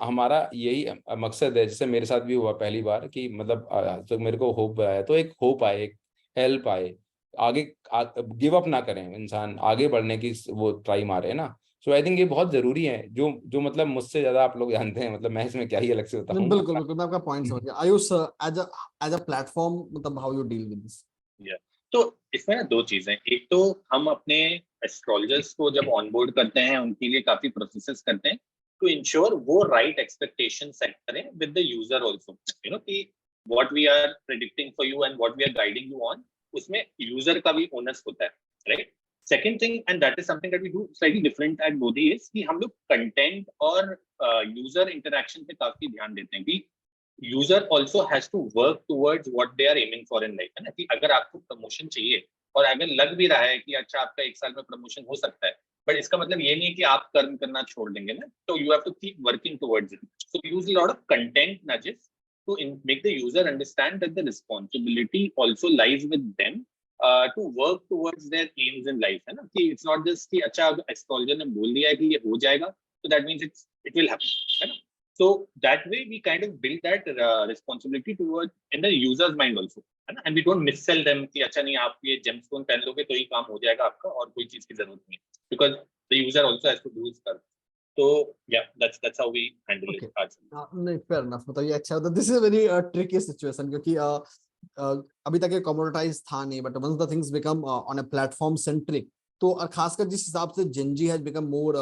Speaker 4: हमारा यही मकसद है, जैसे मेरे साथ भी हुआ पहली बार कि मतलब तो मेरे को होप आया, तो एक होप आए, एक हेल्प आए, आगे गिव अप ना करें, इंसान आगे बढ़ने की वो ट्राई मारे ना। सो आई थिंक ये बहुत जरूरी है, जो मतलब मुझसे ज्यादा आप लोग जानते हैं, मतलब मैं इसमें क्या ही अलग से बताऊं।
Speaker 2: बिल्कुल बिल्कुल, मैं आपका पॉइंट समझ गया। आयुष, एज अ प्लेटफॉर्म, मतलब how you deal with this?
Speaker 3: तो इसमें ना दो चीजें, एक तो हम अपने एस्ट्रोलॉजर्स को जब ऑनबोर्ड करते हैं उनके लिए काफी प्रोसेसेस करते हैं टू इंश्योर वो राइट एक्सपेक्टेशन सेट करें विद द यूजर आल्सो, कि what we are predicting for you and what we are guiding you on, उसमें यूजर का भी ओनर्स होता है, right. Second thing, and that is something that we do slightly different at Bodhi, is कि हम लोग content और यूजर इंटरेक्शन पे काफी ध्यान देते हैं कि user also has to work towards what they are aiming for in life, है ना। कि अगर आपको प्रमोशन चाहिए और अगर लग भी रहा है कि अच्छा आपका 1 साल में प्रमोशन हो सकता है, बट इसका मतलब ये नहीं है कि आप कर्म करना छोड़ देंगे ना, तो you have to keep working towards it. So use lot of content nudges to make the user understand that the responsibility also lies with them to work towards their aims in life, है ना। कि it's not just कि अच्छा astrologer ने बोल दिया है कि ये हो जाएगा, so that means it will happen, है ना। So that way we kind of build that responsibility towards in the user's mind also, है ना। And we don't missell them कि अच्छा नहीं आप ये gemstone पहन लोगे तो ही काम हो जाएगा आपका और कोई चीज की जरूरत नहीं है, because the user also has to do his part. So yeah, that's how we handle it.
Speaker 2: नहीं, fair enough, मतलब ये अच्छा होता। This is a very tricky situation, क्योंकि अभी तक ये कमोडिटाइज था नहीं, but once the things become on a platform centric, तो और खासकर जिस हिसाब से Gen Z has become more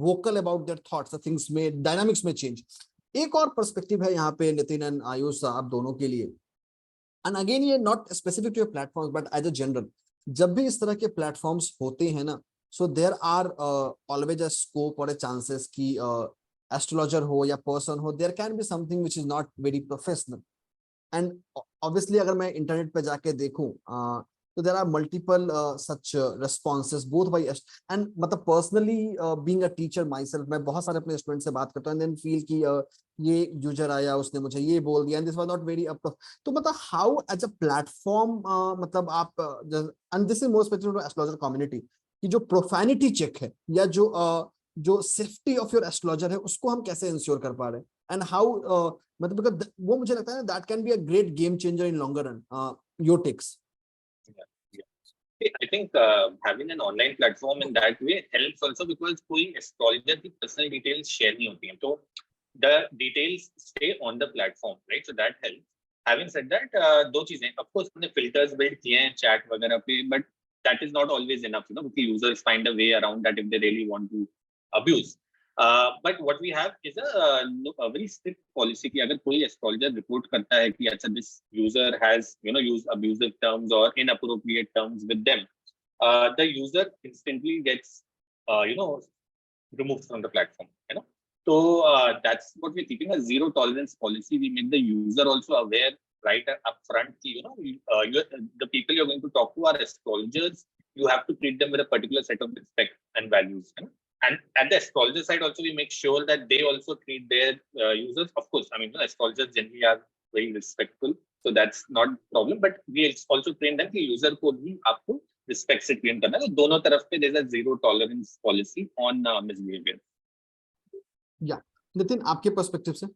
Speaker 2: vocal about their thoughts, the things में डायनामिक्स में चेंज। एक और पर्सपेक्टिव है यहाँ पे नितिन एंड आयुष, आप दोनों के लिए, एंड अगेन ये not specific to your platforms but as a general, जब भी इस तरह के प्लेटफॉर्म्स होते हैं ना, so there are always a scope or a chances कि astrologer हो या person हो, there can be something which is not very professional, and obviously अगर मैं इंटरनेट पे जाके देखूं तो there are multiple such responses both by and मतलब personally being a teacher myself, मैं बहुत सारे अपने स्टूडेंट से बात करता हूँ and then feel कि ये यूजर आया उसने मुझे ये बोल दिया and this was not very up to, तो मतलब how as a platform मतलब आप and this is more specific to astrologer community कि जो प्रोफैनिटी चेक है या जो सेफ्टी ऑफ योर एस्ट्रोलॉजर है उसको हम कैसे इंश्योर कर पा रहे हैं, एंड हाउ मतलब वो मुझे लगता है that can be a great game changer in longer run. Your takes?
Speaker 3: I think having an online platform in that way helps also because कोई astrologer की personal details share नहीं होती हैं, तो the details stay on the platform, right? So that helps. Having said that, दो चीजें, of course हमने filters build किए हैं chat वगैरह पे, but that is not always enough, because users find a way around that if they really want to abuse. But what we have is a very strict policy कि अगर कोई astrologer report करता है कि अच्छा this user has used abusive terms or inappropriate terms with them, the user instantly gets removed from the platform, so that's what we're keeping, a zero tolerance policy. We make the user also aware right up front, the people you're going to talk to are astrologers. You have to treat them with a particular set of respect and values, and at the astrologer side also we make sure that they also treat their users. Of course, I mean astrologers generally are very respectful, so that's not a problem, but we also train them कि user को भी आपको respect से train करना है, तो दोनों तरफ पे there's a zero tolerance policy on misbehavior.
Speaker 2: या नितिन, आपके पर्सपेक्टिव से?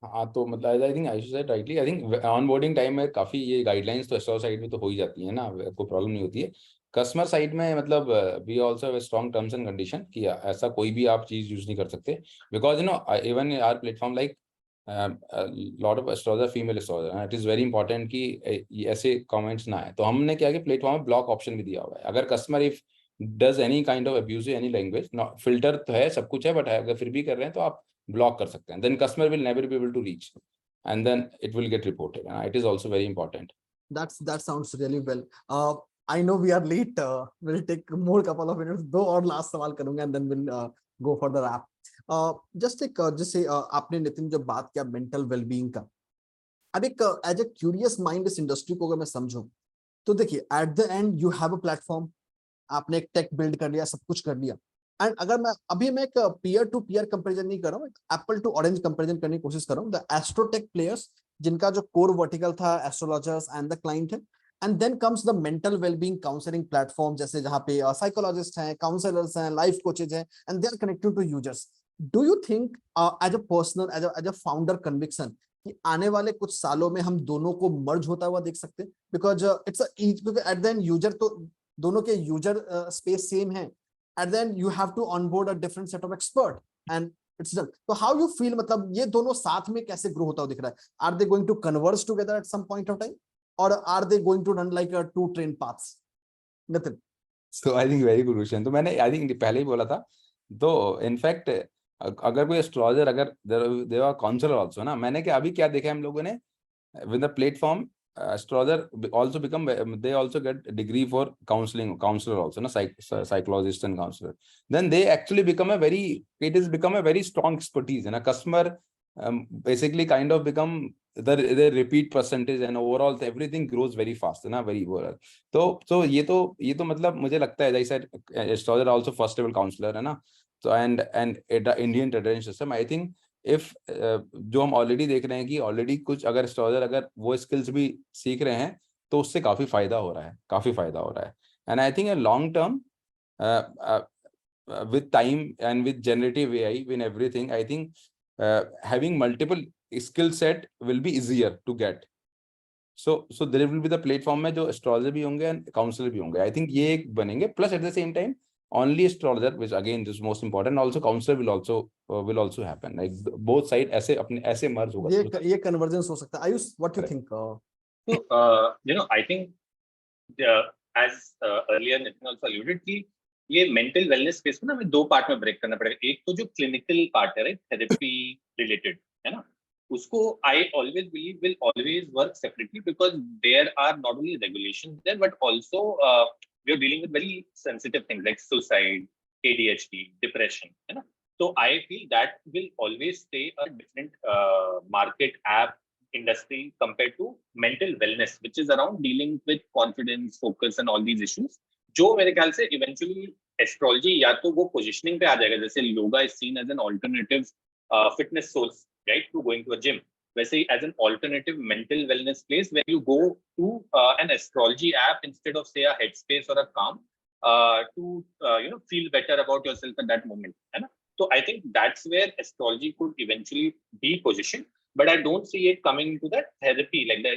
Speaker 4: हाँ, तो मतलब आई think Ayush said rightly, I think onboarding time में काफी ये गाइडलाइंस तो एस्ट्रो साइड में तो हो ही जाती है ना, कोई प्रॉब्लम नहीं होती है। कस्टमर साइड में मतलब we also have strong terms and condition कि ऐसा कोई भी आप चीज यूज नहीं कर सकते, because even our platform like lot of astrologer female astrologer, it is very important कि ऐसे कमेंट्स ना आए, तो हमने क्या कि प्लेटफॉर्म में ब्लॉक ऑप्शन भी दिया हुआ है। अगर customer if does any kind of abuse any language, not filter तो है, सब कुछ है, but अगर फिर भी कर रहे हैं तो आप block कर सकते हैं. Then customer will never be able to reach, and then it will get reported. It is also very important.
Speaker 2: That sounds really well. I know we are late. We'll take more couple of minutes. दो और last सवाल करूंगा and then we'll go for the wrap. Just एक जैसे आपने नितिन जो बात किया mental well-being का, अब एक एज ए क्यूरियस माइंड इस इंडस्ट्री को अगर मैं समझूं तो देखिए eight the end you have a platform, आपने एक टेक बिल्ड कर लिया, सब कुछ कर लिया, एंड अगर मैं एक पीयर टू पीयर कंपैरिजन नहीं कर रहा हूँ, एप्पल टू ऑरेंज कंपैरिजन करने की कोशिश कर रहा हूँ. द एस्ट्रोटेक प्लेयर्स जिनका जो कोर वर्टिकल था एस्ट्रोलॉजर्स एंड द क्लाइंट है, and then comes the mental wellbeing counselling platform जैसे जहाँ पे साइकोलॉजिस्ट हैं, काउंसलर्स हैं, लाइफ कोचेज हैं, and they are connected to users. Do you think as a personal as a founder conviction कि आने वाले कुछ सालों में हम दोनों को मर्ज होता हुआ देख सकते हैं? Because it's at the end user तो दोनों के यूजर स्पेस सेम है, at the end you have to onboard a different set of expert and it's done. तो हाउ यू फील, मतलब ये दोनों साथ में कैसे ग्रो होता हुआ दिख रहा है? Are they going to converge together at some point of time और are they going to run like two train paths? Nitin.
Speaker 4: So I think very good question. तो मैंने आई थिंक पहले ही बोला था, तो इनफैक्ट अगर कोई एस्ट्रोलॉजर, अगर देयर आर काउंसलर आल्सो ना, मैंने क्या अभी क्या देखा है हम लोगों ने with the platform, astrologer also become, they also get degree for counselling, counsellor also ना, psychologist and counsellor, then they actually become a very, it is become a very strong expertise है ना. Customer basically kind of become the repeat percentage and overall everything grows very fast है ना, very overall. तो ये तो मतलब मुझे लगता है, जैसे astrologer also first level counsellor है ना, तो and Indian traditional system, I think if जो हम ऑलरेडी देख रहे हैं कि ऑलरेडी कुछ अगर एस्ट्रोलॉजर अगर वो स्किल्स भी सीख रहे हैं तो उससे काफी फायदा हो रहा है. And I think a long term with time and with generative AI, in everything, I think having multiple skill set will be easier to get. So there will be the platform में जो astrologer भी होंगे and counselor भी होंगे. I think ये एक बनेंगे. Plus at the same time, only astrologer, which again is most important, also counselor will also happen. Like both side ऐसे अपने ऐसे merge होगा.
Speaker 2: ये convergence हो सकता है. Ayush, what do you think?
Speaker 3: So I think as earlier Nitin also alluded कि ये मेंटल वेलनेस स्पेस को ना हमें दो पार्ट में ब्रेक करना पड़ेगा. एक तो जो क्लिनिकल पार्ट है, थेरेपी रिलेटेड है ना, उसको I always believe will always work separately because there are not only regulations there but also we are dealing with very sensitive things like suicide, ADHD, depression है ना. तो I feel that will always stay a different market app industry compared to mental wellness which is around dealing with confidence, focus and all these issues. जो मेरे ख्याल से eventually astrology या तो वो पोजिशनिंग पे आ जाएगा, जैसे yoga is seen as an alternative fitness source right to going to a gym, वैसे ही as an alternative mental wellness place where you go to an astrology app instead of say a Headspace और a Calm to you know feel better about yourself at that moment है ना. तो I think that's where astrology could eventually be position, but I don't see it coming into that therapy like the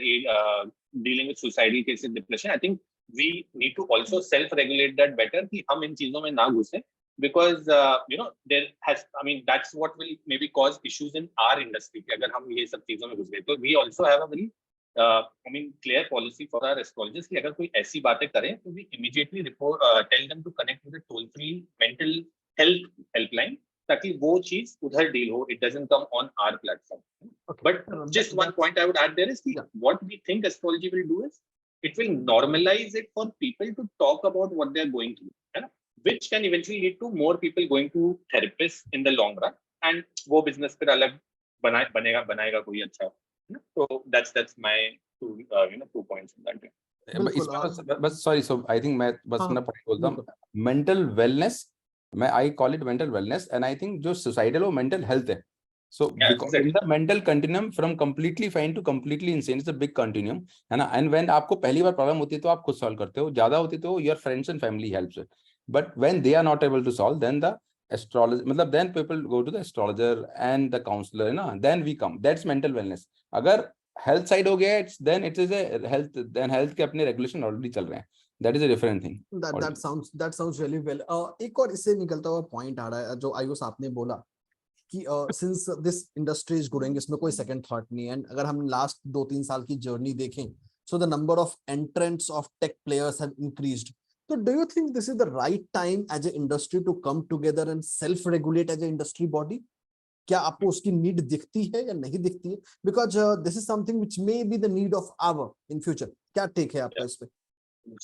Speaker 3: dealing with suicidal cases, depression. I think we need to also self-regulate that better कि हम इन चीजों में ना घुसें because you know there has, I mean that's what will maybe cause issues in our industry कि अगर हम ये सब चीजों में घुस गए. तो we also have a very I mean clear policy for our astrologers कि अगर कोई ऐसी बातें करें तो we immediately report tell them to connect with a toll-free mental health helpline ताकि वो चीज उधर डील हो. It doesn't come on our platform. Okay. But just one point I would add there is what we think astrology will do is it will normalize it for people to talk about what they're going through, right? Which can eventually lead to more people going to therapists in the long run, and वो business फिर अलग बनाएगा कोई अच्छा. So that's my two points on that.
Speaker 4: बस sorry, so I think मैं बस अपना point बोलता हूँ. Mental wellness, मैं I call it mental wellness, and I think जो suicidal वो mental health है. So because in the mental continuum from completely fine to completely insane, it's a big continuum है ना. And when आपको पहली बार problem होती है तो आप खुद सॉल्व करते हो, ज्यादा होती तो your friends and family helps it. But when they are not able to solve, then the astrologer, मतलब then people go to the astrologer and the counselor है ना, then we come. That's mental wellness. अगर health side हो गया, then it is a health, then health के अपने regulation already चल रहे हैं. That is a different thing.
Speaker 2: That sounds really well. एक और इससे निकलता हुआ पॉइंट आ रहा है जो आयुष आपने बोला कि since this industry is growing, इसमें कोई सेकंड थॉट नहीं है. एंड अगर हम लास्ट 2-3 साल की जर्नी देखें, so the number of entrants of tech players have increased. So do you think this is the right time as an industry to come together and self-regulate as an industry body? क्या आपको उसकी need दिखती है या नहीं दिखती है? Because this is something which may be the need of our in future. क्या take है आपका इस पे?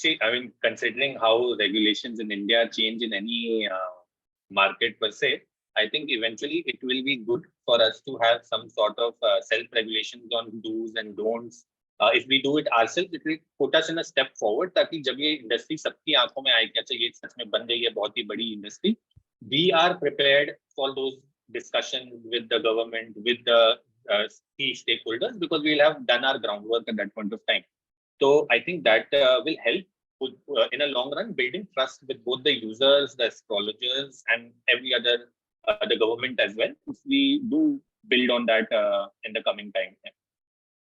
Speaker 3: See, I mean, considering how regulations in India change in any market per se, I think eventually it will be good for us to have some sort of self-regulations on do's and don'ts. If we do it ourselves, it will put us in a step forward, ताकि जब ये industry सबकी आंखों में आए कि अच्छा ये सच में बन गई है बहुत ही बड़ी industry, we are prepared for those discussions with the government, with the key stakeholders, because we will have done our groundwork at that point of time. So I think that will help with, in a long run, building trust with both the users, the astrologers, and every other, the government as well. If we do build on that in the coming time.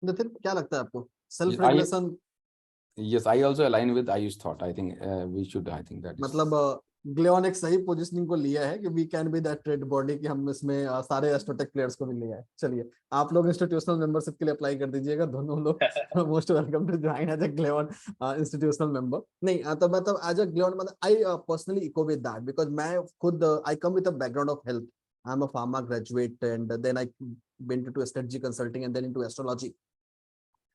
Speaker 2: Nitin, क्या लगता है आपको? Self-regulation.
Speaker 4: Yes, I also align with Ayush thought. I think we should. I think that.
Speaker 2: मतलब GLAON एक सही positioning को लिया है कि we can be that trade body कि हम इसमें सारे एस्ट्रोटेक प्लेयर्स को भी लिया है. चलिए, आप लोग इंस्टीट्यूशनल मेंबरशिप के लिए अप्लाई कर दीजिएगा. दोनों लोग most welcome to join as a GLAON institutional member. नहीं तो मतलब एज अ GLAOन मतलब I personally echo with that because मैं खुद I come with a background of health. I am a pharma graduate and then I went into strategy consulting and then into astrology.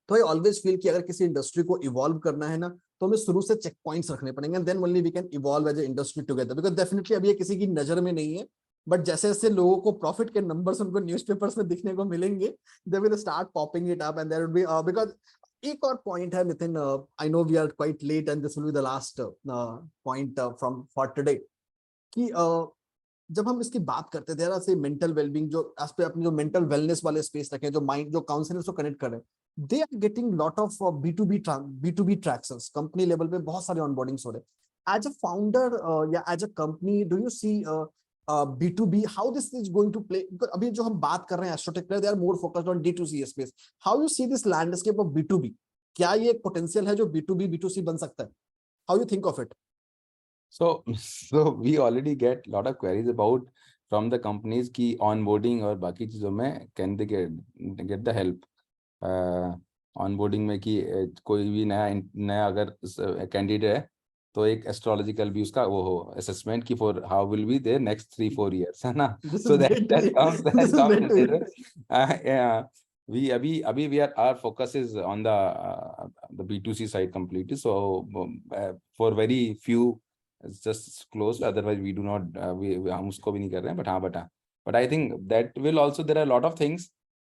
Speaker 2: तो I always feel कि अगर किसी industry को evolve करना है ना तो हमें शुरू से चेक पॉइंट्स रखने पड़ेंगे and then only we can evolve as a industry together. Because definitely अभी ये किसी की नजर में नहीं है, बट जैसे जैसे लोगों को प्रॉफिट के नंबर्स उनको न्यूज़पेपर्स में दिखने को मिलेंगे, they will start popping it up and there will be because एक और पॉइंट है Nitin, I know we are quite late and this will be the last point from for today कि जब हम इसकी बात करते थे ना से मेंटल वेलबींग जो आज पे अपनी जो मेंटल वेलनेस वाले स्पेस रखे जो माइंड जो काउंसलर्स को कनेक्ट कर रहे हैं, they are getting lot of B2B tractions. Company level पे बहुत सारे onboardings हो रहे हैं. As a founder या as a company, do you see B2B how this is going to play? Because अभी जो हम बात कर रहे हैं एस्ट्रोटेक player, they are more focused on D2C space. How you see this landscape of B2B? क्या ये एक potential है जो B2B B2C बन सकता है? How you think of it?
Speaker 4: So we already get lot of queries about from the companies की onboarding और बाकी चीजों में can they get the help onboarding में कि कोई भी नया अगर कैंडिडेट है तो एक एस्ट्रोलॉजिकल भी उसका वो हो असेसमेंट की for how will be there next 3-4 years है ना. सो दैट कम्स we अभी we are our focus is on the B2C side completely. So for very few it's just closed, otherwise we do not हम उसको भी नहीं कर रहे हैं. But I think that will also, there are a lot of things.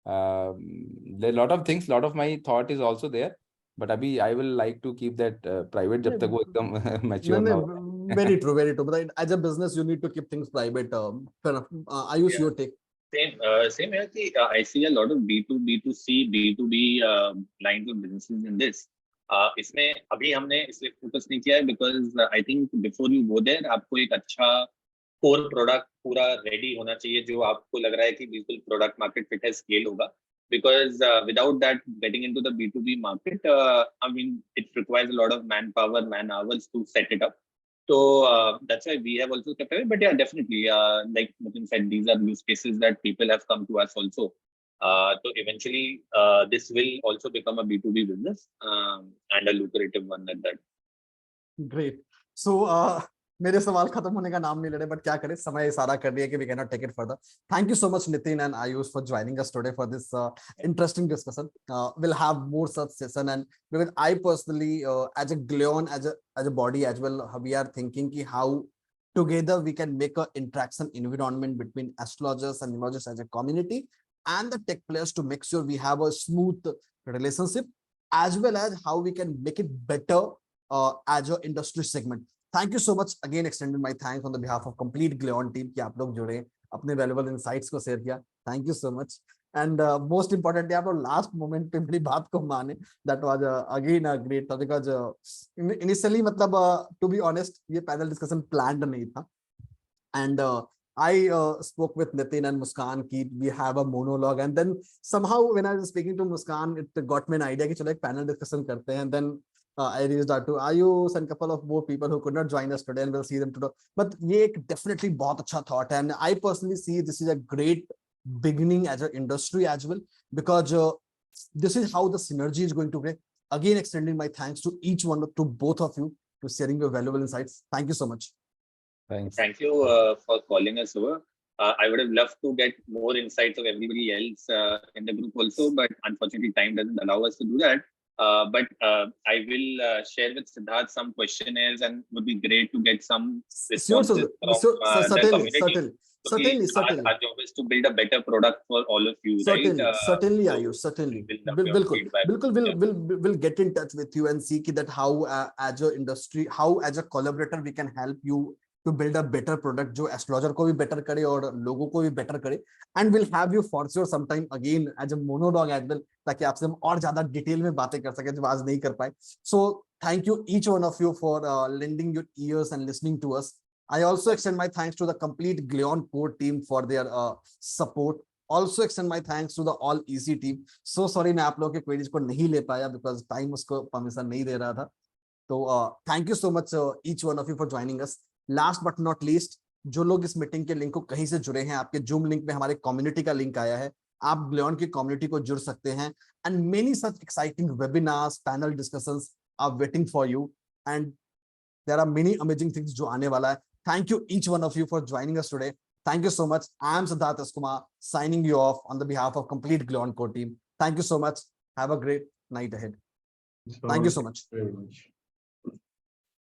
Speaker 4: There are a lot of things, lot of my thought is also there, but abhi I will like to keep that private jab tak wo ekdam mature na ho.
Speaker 2: Very true, very true. But as a business you need to keep things private. Ayush, your take.
Speaker 3: Same here. I see a lot of B2B to C, B2B lines of businesses in this. इसमें अभी हमने इसलिए focus नहीं किया है because I think before you go there आपको एक अच्छा कोर प्रोडक्ट पूरा रेडी होना चाहिए जो आपको लग रहा है कि बिल्कुल प्रोडक्ट मार्केट फिट है, स्केल होगा. Because without that getting into the B2B market, I mean it requires a lot of manpower, man hours to set it up. So that's why we have also kept it. But yeah, definitely, like Nitin said, these are use cases that people have come to us also. So eventually, this will also become a B2B business and a lucrative one at that.
Speaker 2: Great. So मेरे सवाल खत्म होने का नाम नहीं ले रहे, but क्या करें, समय इशारा कर रही है कि we cannot take it further. Thank you so much, Nitin and Ayush, for joining us today for this interesting discussion. We'll have more such session, and because I personally, as a GLAON, as a body as well, we are thinking ki how together we can make a interaction environment between astrologers and numerologists as a community and the tech players to make sure we have a smooth relationship, as well as how we can make it better as an industry segment. Thank you so much again, extending my thanks on the behalf of complete GLAON team कि आप लोग जुड़े, अपने valuable insights को share किया. Thank you so much. And most importantly, आप लोग last moment पे मेरी बात को माने. That was again a great thought because initially मतलब to be honest ये panel discussion planned नहीं था. And I spoke with Nitin and Muskan ki we have a monologue, and then somehow when I was speaking to Muskan, it got me an idea कि चलो एक panel discussion करते हैं. And then I reached out to Ayush and a couple of more people who could not join us today, and we'll see them today. But ये definitely बहुत अच्छा thought है, and I personally see this is a great beginning as an industry as well, because this is how the synergy is going to grow. Again, extending my thanks to each one, to both of you, to sharing your valuable insights. Thank you so much.
Speaker 4: Thanks.
Speaker 3: Thank you for calling us over. I would have loved to get more insights of everybody else in the group also, but unfortunately time doesn't allow us to do that. But I will share with Sidhharth some questionnaires, and would be great to get some responses from the community.
Speaker 2: Certainly.
Speaker 3: Our job is to build a better product for all of you,
Speaker 2: certainly,
Speaker 3: right?
Speaker 2: Certainly, Ayush, certainly. We'll get in touch with you and see that how as a industry, how as a collaborator we can help you to build a better product जो astrologer को भी better करे और लोगों को भी better करे. And we'll have you for sure sometime again as a monologue as well, ताकि आपसे हम और ज़्यादा डिटेल में बातें कर सकें जो आज नहीं कर पाए. So thank you each one of you for lending your ears and listening to us. I also extend my thanks to the complete GLAON core team for their support. Also extend my thanks to the all easy team. So sorry मैं आप लोगों के queries को नहीं ले पाया because time उसको permission नहीं दे रहा था. तो thank you so much each one of you for joining us. Last but not least, जो लोग इस मीटिंग के लिंक को कहीं से जुड़े हैं, आपके जूम लिंक में हमारे कम्युनिटी का लिंक आया है, आप GLAON की कम्युनिटी को जुड़ सकते हैं. And many such exciting webinars, panel discussions are waiting for you. And there are many amazing things जो आने वाला है. Thank you each one of you for joining us today. Thank you so much. I am Sidhharrth S Kumaar signing you off on the behalf of complete GLAON core team. Thank you so much. Have a great night ahead. Thank you so much.
Speaker 5: Very much.